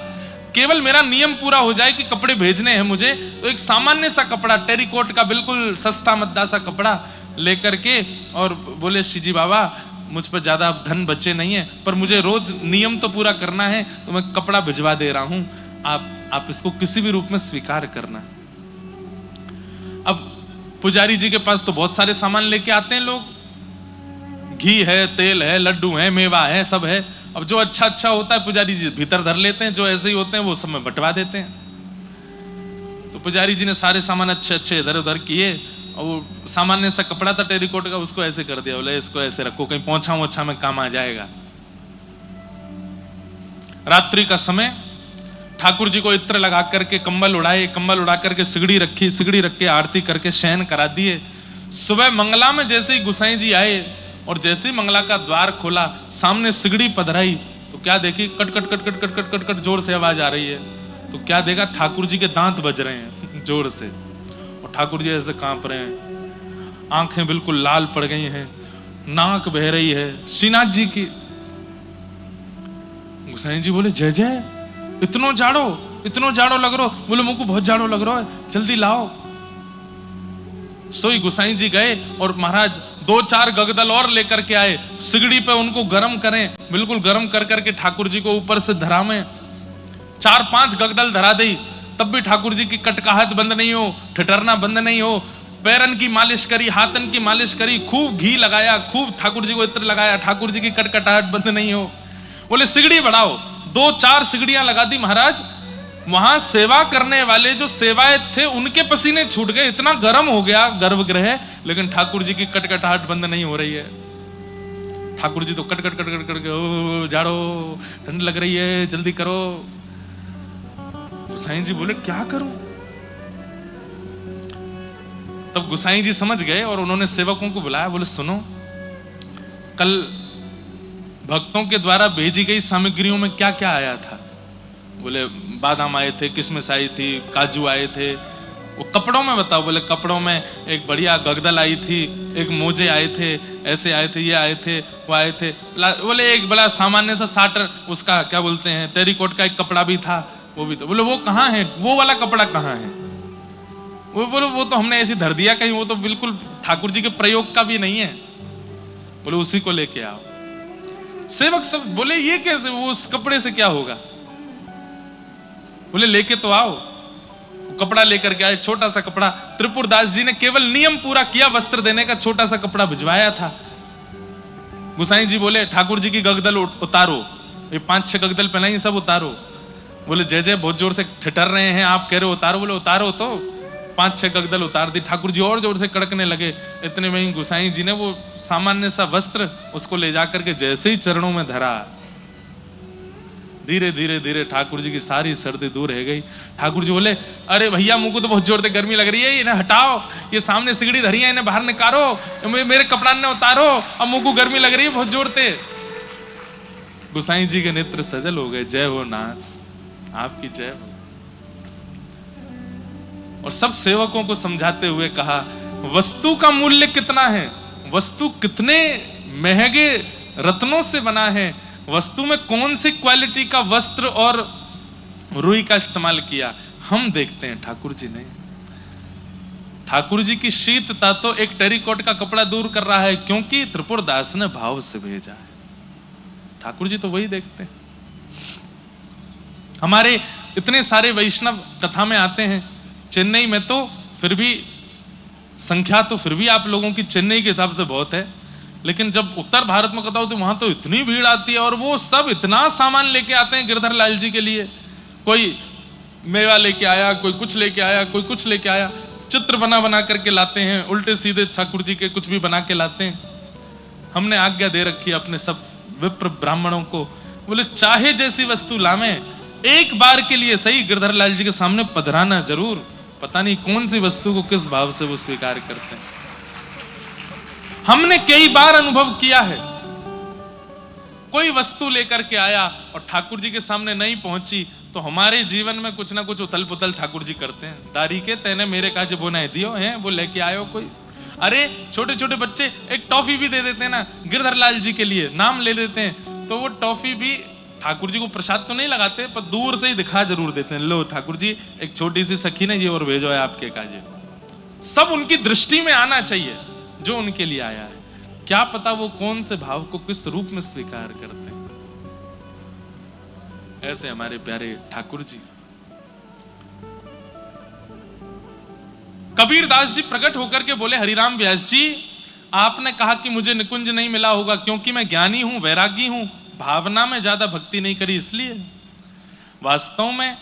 केवल मेरा नियम पूरा हो जाए कि कपड़े भेजने हैं मुझे, तो एक सामान्य सा कपड़ा, टेरिकोट का बिल्कुल सस्ता मद्दा सा कपड़ा लेकर के, और बोले श्री जी बाबा मुझ पर ज्यादा धन बचे नहीं है, पर मुझे रोज नियम तो पूरा करना है, तो मैं कपड़ा भिजवा दे रहा हूं, आप इसको किसी भी रूप में स्वीकार करना। अब पुजारी जी के पास तो बहुत सारे सामान लेके आते हैं लोग, घी है, तेल है, लड्डू है, मेवा है, सब है। अब जो अच्छा अच्छा होता है पुजारी जी भीतर धर लेते हैं, जो ऐसे ही होते हैं वो सब में बंटवा देते हैं। तो पुजारी जी ने सारे सामान अच्छे अच्छे इधर उधर किए, और वो सामान्य सा कपड़ा था टेरिकोट का, उसको ऐसे कर दिया, बोले इसको ऐसे रखो, कहीं पोंछा वोछा में काम आ जाएगा। रात्रि का समय ठाकुर जी को इत्र लगा करके कंबल उड़ाए, कंबल उड़ा करके सिगड़ी रखी, सिगड़ी रख के आरती करके शयन करा दिए। सुबह मंगला में जैसे ही गुसाई जी आए और जैसे ही मंगला का द्वार खोला, सामने सिगड़ी पधराई, तो क्या देखी, cut cut cut cut cut cut cut cut जोर से आवाज आ रही है। तो क्या देखा, ठाकुर जी के दांत बज रहे हैं जोर से, और ठाकुर जी ऐसे कांप रहे हैं, आंखें बिल्कुल लाल पड़ गई हैं, नाक बह रही है श्रीनाथ जी की। गुसाई जी बोले जय जय, इतनो जाड़ो लग रहा। बोले मुझको बहुत जाड़ो लग रहा है, जल्दी लाओ। सोई गुसाई जी गए और महाराज 2-4 गगदल और लेकर के आए, सिगड़ी पे उनको गर्म करें, बिल्कुल गर्म कर करके ठाकुर जी को ऊपर से धरामें। 4-5 गगदल धरा दी, तब भी ठाकुर जी की कटकाहट बंद नहीं हो, ठिठरना बंद नहीं हो। पैरन की मालिश करी, हाथन की मालिश करी, खूब घी लगाया, खूब ठाकुर जी को इत्र लगाया, ठाकुर जी की कटकटाहट बंद नहीं हो। बोले सिगड़ी बढ़ाओ, 2-4 सिगड़ियां लगा दी महाराज। वहां सेवा करने वाले जो सेवाएं थे उनके पसीने छूट गए, इतना गर्म हो गया गर्भगृह, लेकिन ठाकुर जी की कटकटाहट बंद नहीं हो रही है। ठाकुर जी तो कट कट कट कट करके, ओ जाड़ो, ठंड लग रही है, जल्दी करो। गुसाई जी बोले क्या करूं? तब गुसाई जी समझ गए और उन्होंने सेवकों को बुलाया, बोले सुनो, कल भक्तों के द्वारा भेजी गई सामग्रियों में क्या क्या आया था? बोले बादाम आए थे, किशमिश आई थी, काजू आए थे। वो कपड़ों में बताओ? बोले कपड़ों में एक बढ़िया गगदल आई थी, एक मोजे आए थे, ऐसे आए थे, ये आए थे, वो आए थे। बोले एक बड़ा सामान्य सा साटर, उसका क्या बोलते हैं, टेरिकोट का एक कपड़ा भी था, वो भी था। बोले वो कहाँ है, वो वाला कपड़ा कहाँ है? वो बोले वो तो हमने ऐसे धर दिया कहीं, वो तो बिल्कुल ठाकुर जी के प्रयोग का भी नहीं है। बोले उसी को लेके आओ। सेवक सब बोले ये कैसे, वो उस कपड़े से क्या होगा? बोले लेके तो आओ। कपड़ा लेकर के आए, छोटा सा कपड़ा। त्रिपुरदास जी ने केवल नियम पूरा किया, वस्त्र देने का छोटा सा कपड़ा भिजवाया था। गुसाई जी बोले ठाकुर जी की गगदल उतारो, ये 5-6 गगदल पहनाई, सब उतारो। बोले जय जय बहुत जोर से ठिठर रहे हैं, आप कह रहे हो उतारो। बोले उतारो तो। 5-6 गगदल उतार दी। ठाकुर जी और जोर से कड़कने लगे। इतने में ही गुसाई जी ने वो सामान्य सा वस्त्र उसको ले जाकर के जैसे ही चरणों में धरा, धीरे धीरे धीरे ठाकुर जी की सारी सर्दी दूर रह गई। ठाकुर जी बोले अरे भैया मुझको तो बहुत जोर से गर्मी लग रही है, इन्हें हटाओ, ये सामने सिगड़ी धरी है, इन्हें बाहर निकालो, मेरे कपड़ा ने उतारो, अब मुझको गर्मी लग रही है बहुत जोर से। गुसाई जी के नेत्र सजल हो गए। जय हो नाथ, आपकी जय हो। और सब सेवकों को समझाते हुए कहा वस्तु का मूल्य कितना है, वस्तु कितने महंगे रत्नों से बना है, वस्तु में कौन सी क्वालिटी का वस्त्र और रुई का इस्तेमाल किया, हम देखते हैं। ठाकुर जी ने, ठाकुर जी की शीतता तो एक टेरिकॉट का कपड़ा दूर कर रहा है, क्योंकि त्रिपुरदास ने भाव से भेजा है। ठाकुर जी तो वही देखते हैं। हमारे इतने सारे वैष्णव कथा में आते हैं। चेन्नई में तो फिर भी संख्या तो फिर भी आप लोगों की चेन्नई के हिसाब से बहुत है, लेकिन जब उत्तर भारत में कथा होती है वहां तो इतनी भीड़ आती है, और वो सब इतना सामान लेके आते हैं गिरधर लाल जी के लिए। कोई मेवा लेके आया, कोई कुछ लेके आया, कोई कुछ लेके आया, चित्र बना बना करके लाते हैं, उल्टे सीधे ठाकुर जी के कुछ भी बना के लाते हैं। हमने आज्ञा दे रखी है अपने सब विप्र ब्राह्मणों को, बोले चाहे जैसी वस्तु लावे, एक बार के लिए सही गिरधर लाल जी के सामने पधराना जरूर। पता नहीं कौन सी वस्तु को किस भाव से वो स्वीकार करते हैं। हमने कई बार अनुभव किया है, कोई वस्तु लेकर के आया और ठाकुर जी के सामने नहीं पहुंची तो हमारे जीवन में कुछ ना कुछ उथल पुथल ठाकुर जी करते हैं। दारी के तेने मेरे काज वो नहीं दियो है, वो लेके आयो कोई। अरे छोटे छोटे बच्चे एक टॉफी भी दे देते हैं ना गिरधर लाल जी के लिए, नाम ले देते हैं, तो वो टॉफी भी ठाकुर जी को प्रसाद तो नहीं लगाते, पर दूर से ही दिखा जरूर देते हैं, लो ठाकुर जी एक छोटी सी सखी ने ये और भेजो है आपके काजे। सब उनकी दृष्टि में आना चाहिए जो उनके लिए आया है। क्या पता वो कौन से भाव को किस रूप में स्वीकार करते हैं। ऐसे हमारे प्यारे ठाकुर जी। कबीरदास जी प्रकट होकर के बोले हरिराम व्यास जी, आपने कहा कि मुझे निकुंज नहीं मिला होगा क्योंकि मैं ज्ञानी हूं, वैरागी हूं, भावना में ज्यादा भक्ति नहीं करी इसलिए। वास्तव में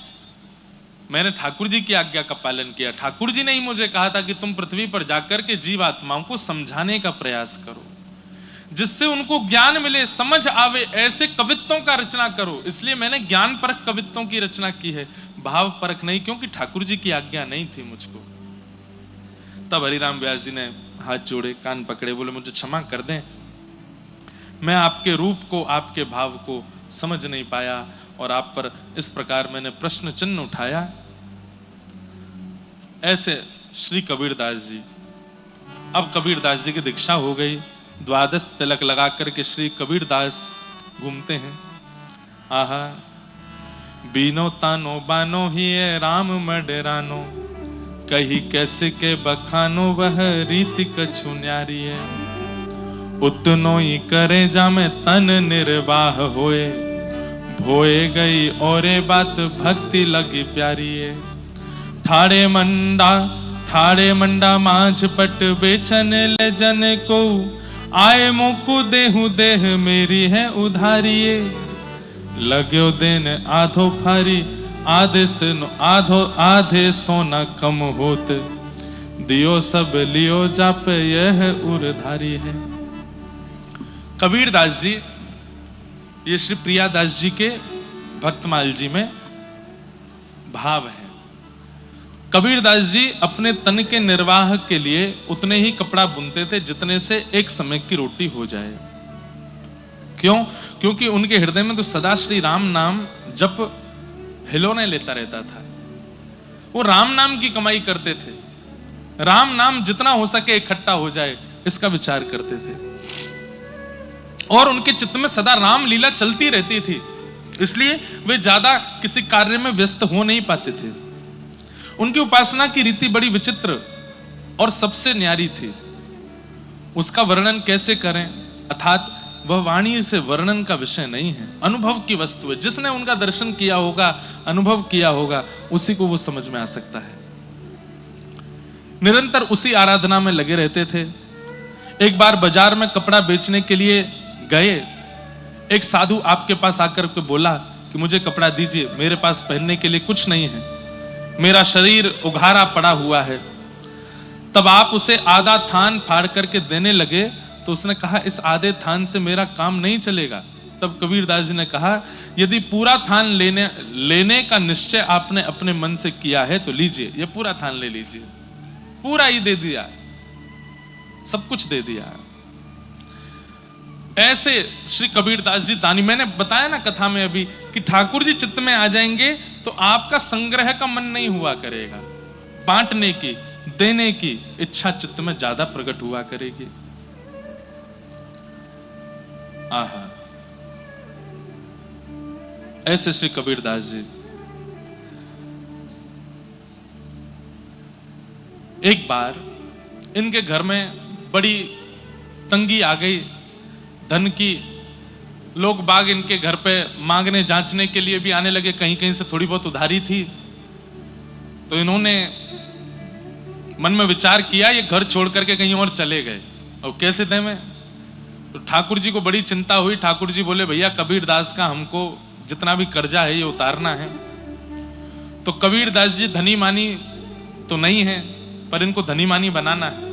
मैंने ठाकुर जी की आज्ञा का पालन किया। ठाकुर जी ने ही मुझे कहा था कि तुम पृथ्वी पर जाकर के जीवात्माओं को समझाने का प्रयास करो, जिससे उनको ज्ञान मिले, समझ आवे, ऐसे कवित्वों का रचना करो। इसलिए मैंने ज्ञान परक कवित्वों की रचना की है, भाव परक नहीं, क्योंकि ठाकुर जी की आज्ञा नहीं थी मुझको। तब हरिराम व्यास जी ने हाथ जोड़े, कान पकड़े, बोले मुझे क्षमा कर दें, मैं आपके रूप को, आपके भाव को समझ नहीं पाया और आप पर इस प्रकार मैंने प्रश्न चिन्ह उठाया। ऐसे श्री कबीरदास जी। अब कबीरदास जी की दीक्षा हो गई, 12 तिलक लगा करके श्री कबीरदास घूमते हैं। आहा बीनो तानो बानो ही राम मडरानो, कही कैसे के बखानो वह रीति कछु न्यारी है। उतनो ही करे जामे तन निर्वाह होए, भोए गई औरे बात भक्ति लगी प्यारी है। ठाड़े मंडा माझ पट बेचन ले जन को, आए मोकु देहु देह मेरी है उधारिये। लाग्यो दिन आधो फारी आधे सोना कम होत, दियो सब लियो जाप यह उरधारी है। कबीरदास जी, ये श्री प्रियादास जी के भक्तमाल जी में भाव है। कबीरदास जी अपने तन के निर्वाह के लिए उतने ही कपड़ा बुनते थे जितने से एक समय की रोटी हो जाए। क्यों? क्योंकि उनके हृदय में तो सदा श्री राम नाम जप हिलोने लेता रहता था। वो राम नाम की कमाई करते थे, राम नाम जितना हो सके इकट्ठा हो जाए इसका विचार करते थे, और उनके चित्त में सदा राम लीला चलती रहती थी, इसलिए वे ज्यादा किसी कार्य में व्यस्त हो नहीं पाते थे। उनकी उपासना की रीति बड़ी विचित्र और सबसे न्यारी थी। उसका वर्णन कैसे करें? अर्थात वह वाणी से वर्णन का विषय नहीं है, अनुभव की वस्तु है। जिसने उनका दर्शन किया होगा, अनुभव किया होगा, उसी को वो समझ में आ सकता है। निरंतर उसी आराधना में लगे रहते थे। एक बार बाजार में कपड़ा बेचने के लिए गए, एक साधु आपके पास आकर के बोला कि मुझे कपड़ा दीजिए, मेरे पास पहनने के लिए कुछ नहीं है, मेरा शरीर उघारा पड़ा हुआ है। तब आप उसे आधा थान फाड़ करके देने लगे तो उसने कहा इस आधे थान से मेरा काम नहीं चलेगा। तब कबीरदास जी ने कहा यदि पूरा थान लेने का निश्चय आपने अपने मन से किया है तो लीजिए, ये पूरा थान ले लीजिए। पूरा ही दे दिया, सब कुछ दे दिया। ऐसे श्री कबीरदास जी दानी, मैंने बताया ना कथा में अभी कि ठाकुर जी चित्त में आ जाएंगे तो आपका संग्रह का मन नहीं हुआ करेगा, बांटने की, देने की इच्छा चित्त में ज्यादा प्रकट हुआ करेगी। आहा, ऐसे श्री कबीरदास जी। एक बार इनके घर में बड़ी तंगी आ गई, धन की। लोग बाग इनके घर पे मांगने जांचने के लिए भी आने लगे, कहीं कहीं से थोड़ी बहुत उधारी थी। तो इन्होंने मन में विचार किया ये घर छोड़ करके कहीं और चले गए, और कैसे दें मैं। तो ठाकुर जी को बड़ी चिंता हुई। ठाकुर जी बोले भैया कबीरदास का हमको जितना भी कर्जा है ये उतारना है। तो कबीरदास जी धनी मानी तो नहीं है, पर इनको धनी मानी बनाना है।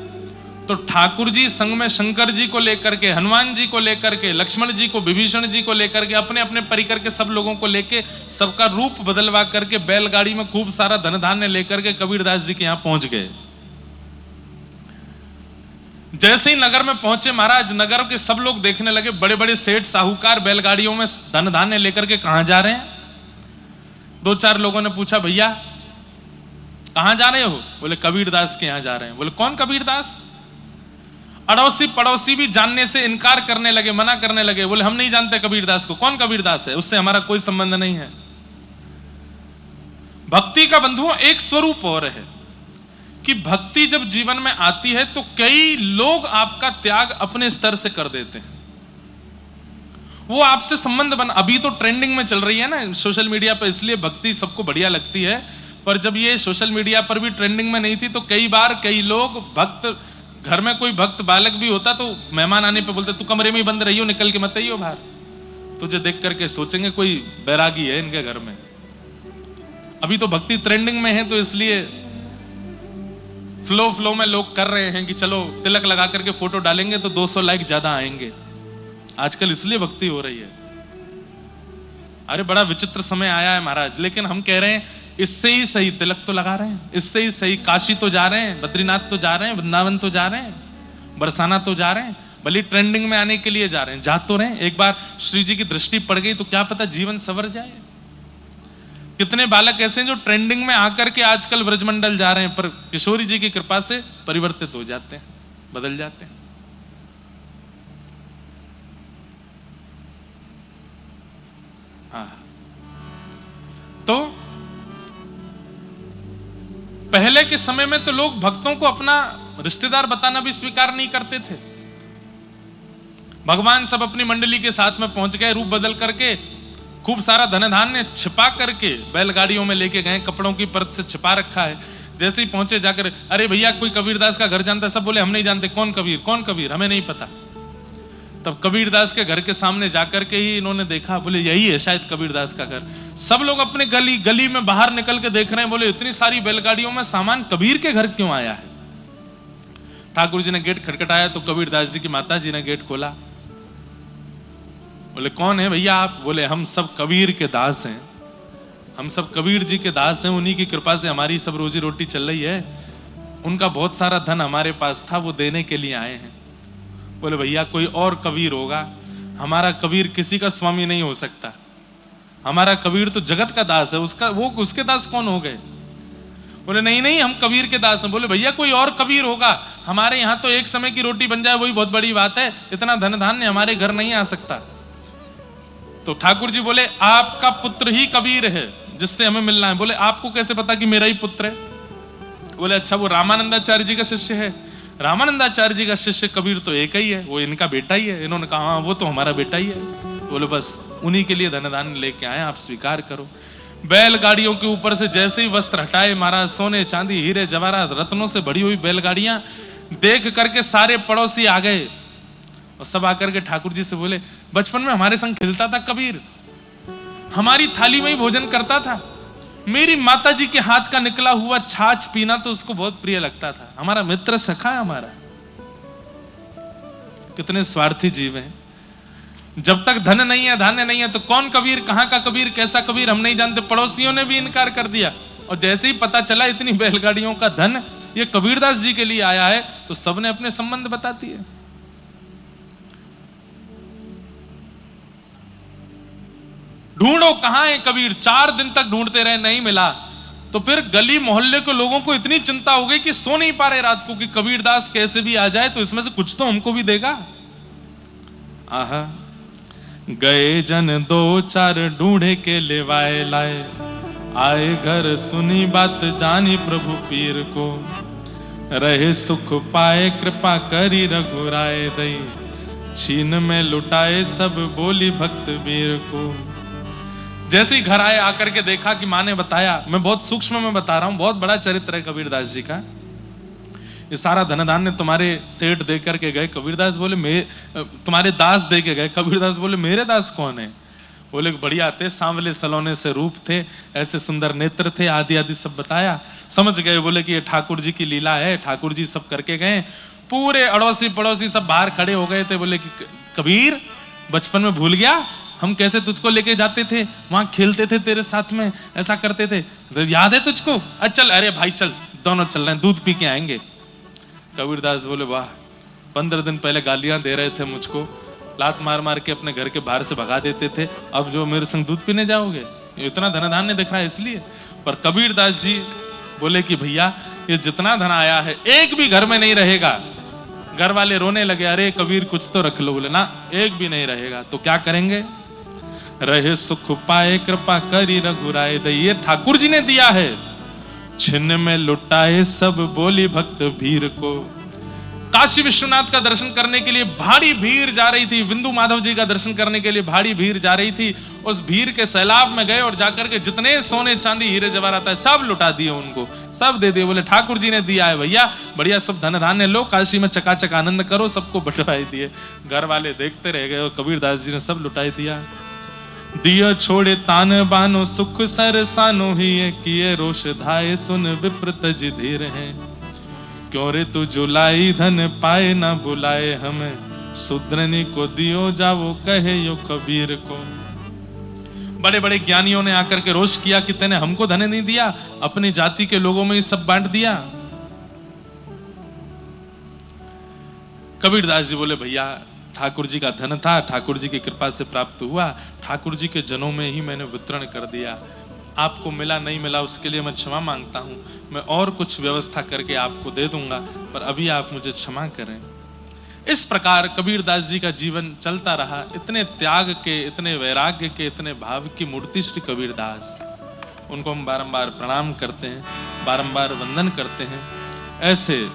तो ठाकुर जी संग में शंकर जी को लेकर के, हनुमान जी को लेकर के, लक्ष्मण जी को, विभीषण जी को लेकर के, अपने अपने परिकर के सब लोगों को लेके, सबका रूप बदलवा करके बैलगाड़ी में खूब सारा धन धान्य लेकर के कबीरदास जी के यहां पहुंच गए। जैसे ही नगर में पहुंचे महाराज, नगर के सब लोग देखने लगे, बड़े बड़े सेठ साहूकार बैलगाड़ियों में धन धान्य लेकर के कहां जा रहे हैं। दो चार लोगों ने पूछा भैया कहां जा रहे हो? बोले कबीरदास के यहां जा रहे हैं। बोले कौन कबीरदास? अड़ोसी पड़ोसी भी जानने से इनकार करने लगे, मना करने लगे। बोले हम नहीं जानते कबीरदास को। कौन कबीरदास है? उससे हमारा कोई संबंध नहीं है। भक्ति का बंधुओं एक स्वरूप और है कि भक्ति जब जीवन में आती है तो कई लोग आपका त्याग अपने स्तर से कर देते हैं। वो आपसे संबंध बन, अभी तो ट्रेंडिंग में चल रही है ना सोशल मीडिया पर, इसलिए भक्ति सबको बढ़िया लगती है। पर जब ये सोशल मीडिया पर भी ट्रेंडिंग में नहीं थी तो कई बार कई लोग भक्त, घर में कोई भक्त बालक भी होता तो मेहमान आने पे बोलते तू कमरे में ही बंद रहियो, निकल के मत आइयो बाहर। तुझे देख करके सोचेंगे कोई बैरागी है इनके घर में। अभी तो भक्ति ट्रेंडिंग में है तो इसलिए फ्लो में लोग कर रहे हैं कि चलो तिलक लगा करके फोटो डालेंगे तो 200 लाइक ज्यादा आएंगे। आजकल इसलिए भक्ति हो रही है। अरे बड़ा विचित्र समय आया है महाराज। लेकिन हम कह रहे हैं इससे ही सही तिलक तो लगा रहे हैं, इससे ही सही काशी तो जा रहे हैं, बद्रीनाथ तो जा रहे हैं, वृंदावन तो जा रहे हैं, बरसाना तो जा रहे हैं, भले ट्रेंडिंग में आने के लिए जा रहे हैं, जा तो रहे हैं। एक बार श्री जी की दृष्टि पड़ गई तो क्या पता जीवन संवर जाए। कितने बालक ऐसे हैं जो ट्रेंडिंग में आकर के आजकल व्रजमंडल जा रहे हैं, पर किशोरी जी की कृपा से परिवर्तित हो जाते हैं, बदल जाते हैं। हाँ, तो पहले के समय में तो लोग भक्तों को अपना रिश्तेदार बताना भी स्वीकार नहीं करते थे। भगवान सब अपनी मंडली के साथ में पहुंच गए, रूप बदल करके खूब सारा धन धान्य छिपा करके बैलगाड़ियों में लेके गए, कपड़ों की परत से छिपा रखा है। जैसे ही पहुंचे जाकर अरे भैया कोई कबीरदास का घर जानता है? सब बोले हम नहीं जानते। कौन कबीर? कौन कबीर? हमें नहीं पता। तब कबीरदास के घर के सामने जाकर के ही इन्होंने देखा, बोले यही है शायद कबीरदास का घर। सब लोग अपने गली में बाहर निकल के देख रहे हैं, बोले इतनी सारी बैलगाड़ियों में सामान कबीर के घर क्यों आया है? ठाकुर जी ने गेट खटखटाया तो कबीरदास जी की माता जी ने गेट खोला। बोले कौन है भैया आप? बोले हम सब कबीर के दास हैं, हम सब कबीर जी के दास हैं, उन्हीं की कृपा से हमारी सब रोजी रोटी चल रही है। उनका बहुत सारा धन हमारे पास था, वो देने के लिए आए हैं। बोले भैया कोई और कबीर होगा, हमारा कबीर किसी का स्वामी नहीं हो सकता, हमारा कबीर तो जगत का दास है, उसके दास कौन हो गए? बोले नहीं नहीं हम कबीर के दास हैं। बोले भैया कोई और कबीर होगा, हमारे यहाँ तो एक समय की रोटी बन जाए वही बहुत बड़ी बात है, इतना धन धान्य हमारे घर नहीं आ सकता। तो ठाकुर जी बोले आपका पुत्र ही कबीर है जिससे हमें मिलना है। बोले आपको कैसे पता कि मेरा ही पुत्र है? बोले अच्छा वो रामानंदाचार्य जी का शिष्य है। रामानंदाचार्य जी का शिष्य कबीर तो एक ही है, वो इनका बेटा ही है। इन्होंने कहा हाँ वो तो हमारा बेटा ही है। बोले बस उन्हीं के लिए धन धान्य लेके आए, आप स्वीकार करो। बैलगाड़ियों के ऊपर से जैसे ही वस्त्र हटाए महाराज, सोने चांदी हीरे जवाहरात रत्नों से भरी हुई बैलगाड़ियां देख करके सारे पड़ोसी आ गए और सब आकर के ठाकुर जी से बोले, बचपन में हमारे संग खेलता था कबीर, हमारी थाली में ही भोजन करता था, मेरी माता जी के हाथ का निकला हुआ छाछ पीना तो उसको बहुत प्रिय लगता था, हमारा मित्र सखा है हमारा। कितने स्वार्थी जीव हैं। जब तक धन नहीं है धान्य नहीं है तो कौन कबीर, कहां का कबीर, कैसा कबीर हम नहीं जानते। पड़ोसियों ने भी इनकार कर दिया और जैसे ही पता चला इतनी बैलगाड़ियों का धन ये कबीरदास जी के लिए आया है तो सबने अपने संबंध बता दिए। ढूंढो कहां है कबीर, 4 दिन तक ढूंढते रहे, नहीं मिला। तो फिर गली मोहल्ले के लोगों को इतनी चिंता हो गई कि सो नहीं पा रहे रात को कि कबीरदास कैसे भी आ जाए तो इसमें से कुछ तो हमको भी देगा। आहा, गए जन 2-4 ढूंढे के लेवाए लाए, आए घर सुनी बात जानी प्रभु पीर को, रहे सुख पाए कृपा करी रघुराए दई, छीन में लुटाए सब बोली भक्त वीर को। जैसे ही घर आए आकर के देखा कि माँ ने बताया, मैं बहुत सूक्ष्म में बता रहा हूं, बहुत बड़ा चरित्र है कबीरदास जी का। ये सारा धन धान्य तुम्हारे सेठ दे करके गए। कबीरदास बोले तुम्हारे दास दे के गए। कबीरदास बोले मेरे दास कौन है? बोले बढ़िया थे, सांवले सलोने से रूप थे, ऐसे सुंदर नेत्र थे, आदि आदि सब बताया। समझ गए, बोले कि ये ठाकुर जी की लीला है, ठाकुर जी सब करके गए। पूरे अड़ोसी पड़ोसी सब बाहर खड़े हो गए थे। बोले कि कबीर बचपन में भूल गया, हम कैसे तुझको लेके जाते थे, वहां खेलते थे तेरे साथ में, ऐसा करते थे, तो याद है तुझको? चल, अरे भाई चल, दोनों चल रहे हैं, दूध पी के आएंगे। कबीरदास बोले वाह, 15 दिन पहले गालियां दे रहे थे मुझको, लात मार मार के अपने घर के बाहर से भगा देते थे, अब जो मेरे संग दूध पीने जाओगे? इतना धन धान्य दिख रहा है इसलिए। पर कबीरदास जी बोले कि भैया ये जितना धन आया है एक भी घर में नहीं रहेगा। घर वाले रोने लगे, अरे कबीर कुछ तो रख लो। बोले ना, एक भी नहीं रहेगा। तो क्या करेंगे? रहे सुख पाए कृपा करी रघुराए दई, ये ठाकुर जी ने दिया है। छिन्न में लुटाए सब बोली भक्त भीर को। काशी विश्वनाथ का दर्शन करने के लिए भारी भीड़ जा रही थी, बिंदु माधव जी का दर्शन करने के लिए भारी भीड़ जा रही थी। उस भीड़ के सैलाब में गए और जाकर के जितने सोने चांदी हीरे जवाहरात है सब लुटा दिए, उनको सब दे दिए। बोले ठाकुर जी ने दिया है भैया, बढ़िया सब धन धान्य लो, काशी में चकाचक आनंद करो, सबको बंटवाई दिए। घर वाले देखते रह गए और कबीरदास जी ने सब लुटाई दिया। दियो छोड़े तान बानो सुख सरसानो ही किए रोष धाये, सुन विप्रत जी धीर है, क्यों रे तू जुलाई धन पाए ना बुलाए हमें, शूद्रनी को दियो जावो कहे यो कबीर को। बड़े बड़े ज्ञानियों ने आकर के रोष किया कि तेने हमको धन नहीं दिया, अपनी जाति के लोगों में ही सब बांट दिया। कबीरदास जी बोले भैया ठाकुर जी का धन था, ठाकुर जी की कृपा से प्राप्त हुआ, ठाकुर जी के जनों में ही मैंने वितरण कर दिया। आपको मिला नहीं मिला उसके लिए मैं क्षमा मांगता हूं, मैं और कुछ व्यवस्था करके आपको दे दूंगा, पर अभी आप मुझे क्षमा करें। इस प्रकार कबीरदास जी का जीवन चलता रहा। इतने त्याग के, इतने वैराग्य के, इतने भाव की मूर्ति श्री कबीरदास, उनको हम बारंबार प्रणाम करते हैं, बारंबार वंदन करते हैं। ऐसे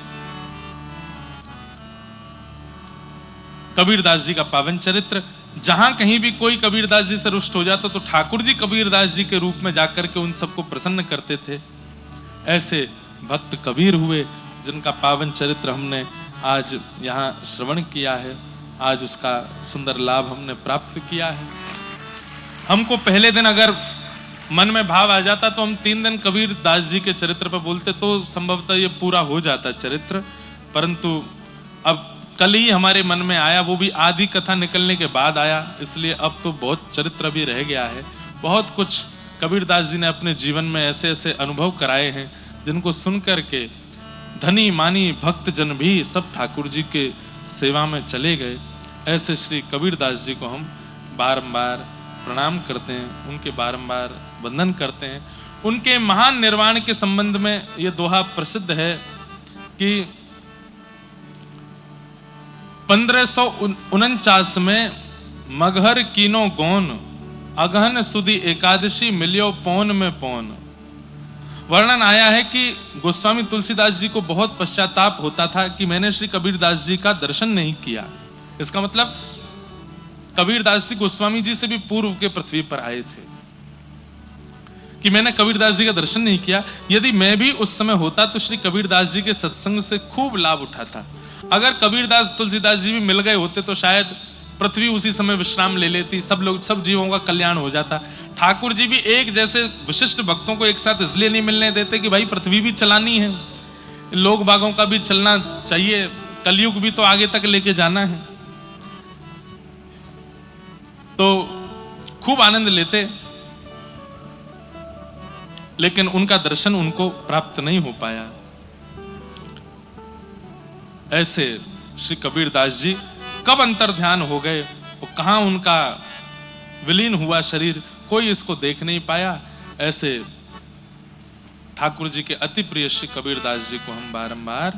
कबीरदास जी का पावन चरित्र, जहां कहीं भी कोई कबीरदास जी से रुष्ट हो जाता तो ठाकुर जी कबीरदास जी के रूप में जाकर के उन सबको प्रसन्न करते थे। ऐसे भक्त कबीर हुए जिनका पावन चरित्र हमने आज यहाँ श्रवण किया है, आज उसका सुंदर लाभ हमने प्राप्त किया है। हमको पहले दिन अगर मन में भाव आ जाता तो हम 3 दिन कबीरदास जी के चरित्र पर बोलते तो संभवतः ये पूरा हो जाता चरित्र, परंतु अब कल ही हमारे मन में आया, वो भी आधी कथा निकलने के बाद आया, इसलिए अब तो बहुत चरित्र भी रह गया है। बहुत कुछ कबीरदास जी ने अपने जीवन में ऐसे ऐसे अनुभव कराए हैं जिनको सुनकर के धनी मानी भक्त जन भी सब ठाकुर जी के सेवा में चले गए। ऐसे श्री कबीरदास जी को हम बारंबार प्रणाम करते हैं, उनके बारंबार वंदन करते हैं। उनके महान निर्वाण के संबंध में ये दोहा प्रसिद्ध है कि 1549 में मगहर कीनो गौन, अगहन सुदी एकादशी मिलियो पौन में पौन। वर्णन आया है कि गोस्वामी तुलसीदास जी को बहुत पश्चाताप होता था कि मैंने श्री कबीरदास जी का दर्शन नहीं किया। इसका मतलब कबीरदास जी गोस्वामी जी से भी पूर्व के पृथ्वी पर आए थे, कि मैंने कबीरदास जी का दर्शन नहीं किया। यदि मैं भी उस समय होता तो श्री कबीरदास जी के सत्संग से खूब लाभ उठाता। अगर कबीरदास तुलसीदास जी भी मिल गए होते तो शायद पृथ्वी उसी समय विश्राम ले लेती, सब लोग, सब जीवों का कल्याण हो जाता। ठाकुर जी भी एक जैसे विशिष्ट भक्तों को एक साथ इसलिए नहीं मिलने देते कि भाई पृथ्वी भी चलानी है, लोग बागों का भी चलना चाहिए, कलयुग भी तो आगे तक लेके जाना है। तो खूब आनंद लेते, लेकिन उनका दर्शन उनको प्राप्त नहीं हो पाया। ऐसे श्री कबीरदास जी कब अंतर ध्यान हो गए और कहां उनका विलीन हुआ शरीर, कोई इसको देख नहीं पाया। ऐसे ठाकुर जी के अति प्रिय श्री कबीरदास जी को हम बारंबार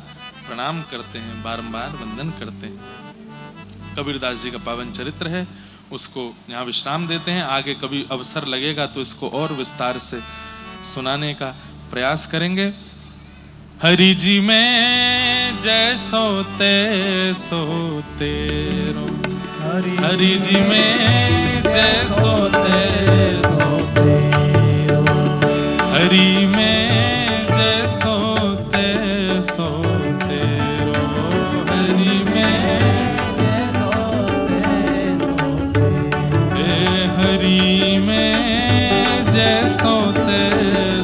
प्रणाम करते हैं, बारंबार वंदन करते हैं। कबीरदास जी का पावन चरित्र है, उसको यहाँ विश्राम देते हैं। आगे कभी अवसर लगेगा तो इसको और विस्तार से सुनाने का प्रयास करेंगे। हरि जी में जय सोते सोते रो, हरि जी में जय सोते सोते रो, हरि में जय सोते सोते रो, हरि में जय सोते सोते, हरि में जय सोते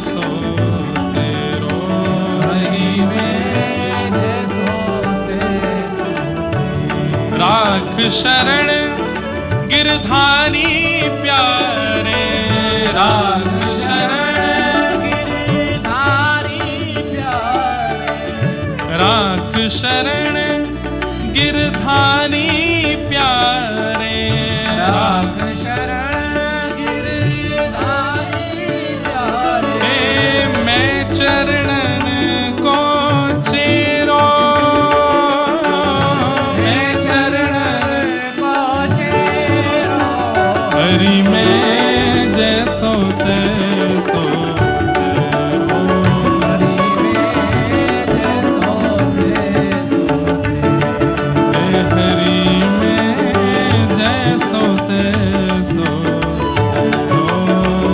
सोते रो, हरि में जय सोते सोते। राख शरण गिरधारी प्यारे, राख शरण गिरधारी प्यारे, राख शरण गिरधारी प्यारे, राख शरण गिरधारी प्यारे। मैं चरणन को चेरो, मैं चरणन को चेरो, हरि में जय सोते सोते रो, हरि में जय सोते सोते, हरि में जय सोते सोते रो,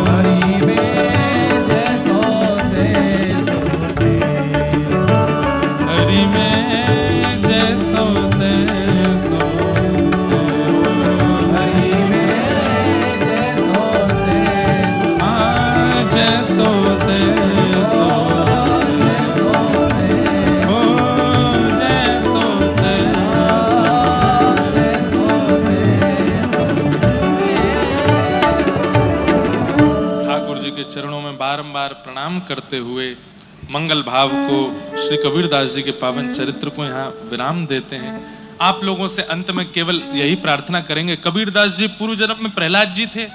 हरि में जय सोते सोते, हरि में जय सोते सोते रो, हरि में जय सोते सोते, जय सोते सोते, ओ जय सोते सोते। ठाकुर जी के चरणों में बारंबार प्रणाम करते हुए मंगल भाव को, श्री कबीरदास जी के पावन चरित्र को यहाँ विराम देते हैं। आप लोगों से अंत में केवल यही प्रार्थना करेंगे। कबीरदास जी पूर्व जन्म में प्रहलाद जी थे,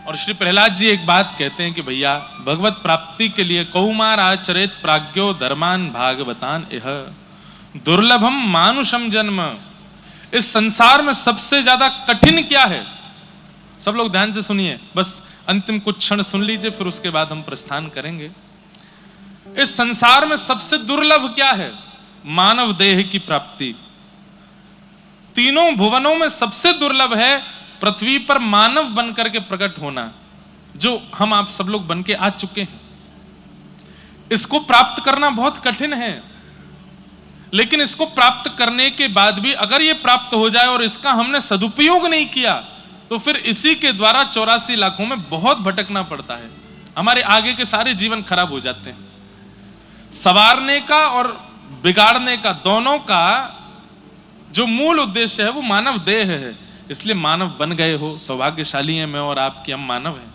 और श्री प्रहलाद जी एक बात कहते हैं कि भैया भगवत प्राप्ति के लिए कौमार आचरेत प्राज्ञो धर्मान भागवतान इह दुर्लभम मानुषम जन्म। इस संसार में सबसे ज्यादा कठिन क्या है? सब लोग ध्यान से सुनिए, बस अंतिम कुछ क्षण सुन लीजिए, फिर उसके बाद हम प्रस्थान करेंगे। इस संसार में सबसे दुर्लभ क्या है? मानव देह की प्राप्ति। तीनों भुवनों में सबसे दुर्लभ है पृथ्वी पर मानव बनकर के प्रकट होना, जो हम आप सब लोग बन के आ चुके हैं। इसको प्राप्त करना बहुत कठिन है, लेकिन इसको प्राप्त करने के बाद भी अगर ये प्राप्त हो जाए और इसका हमने सदुपयोग नहीं किया, तो फिर इसी के द्वारा 84 लाखों में बहुत भटकना पड़ता है। हमारे आगे के सारे जीवन खराब हो जाते हैं। संवारने का और बिगाड़ने का, दोनों का जो मूल उद्देश्य है वो मानव देह है। इसलिए मानव बन गए हो, सौभाग्यशाली हैं मैं और आप कि हम मानव हैं।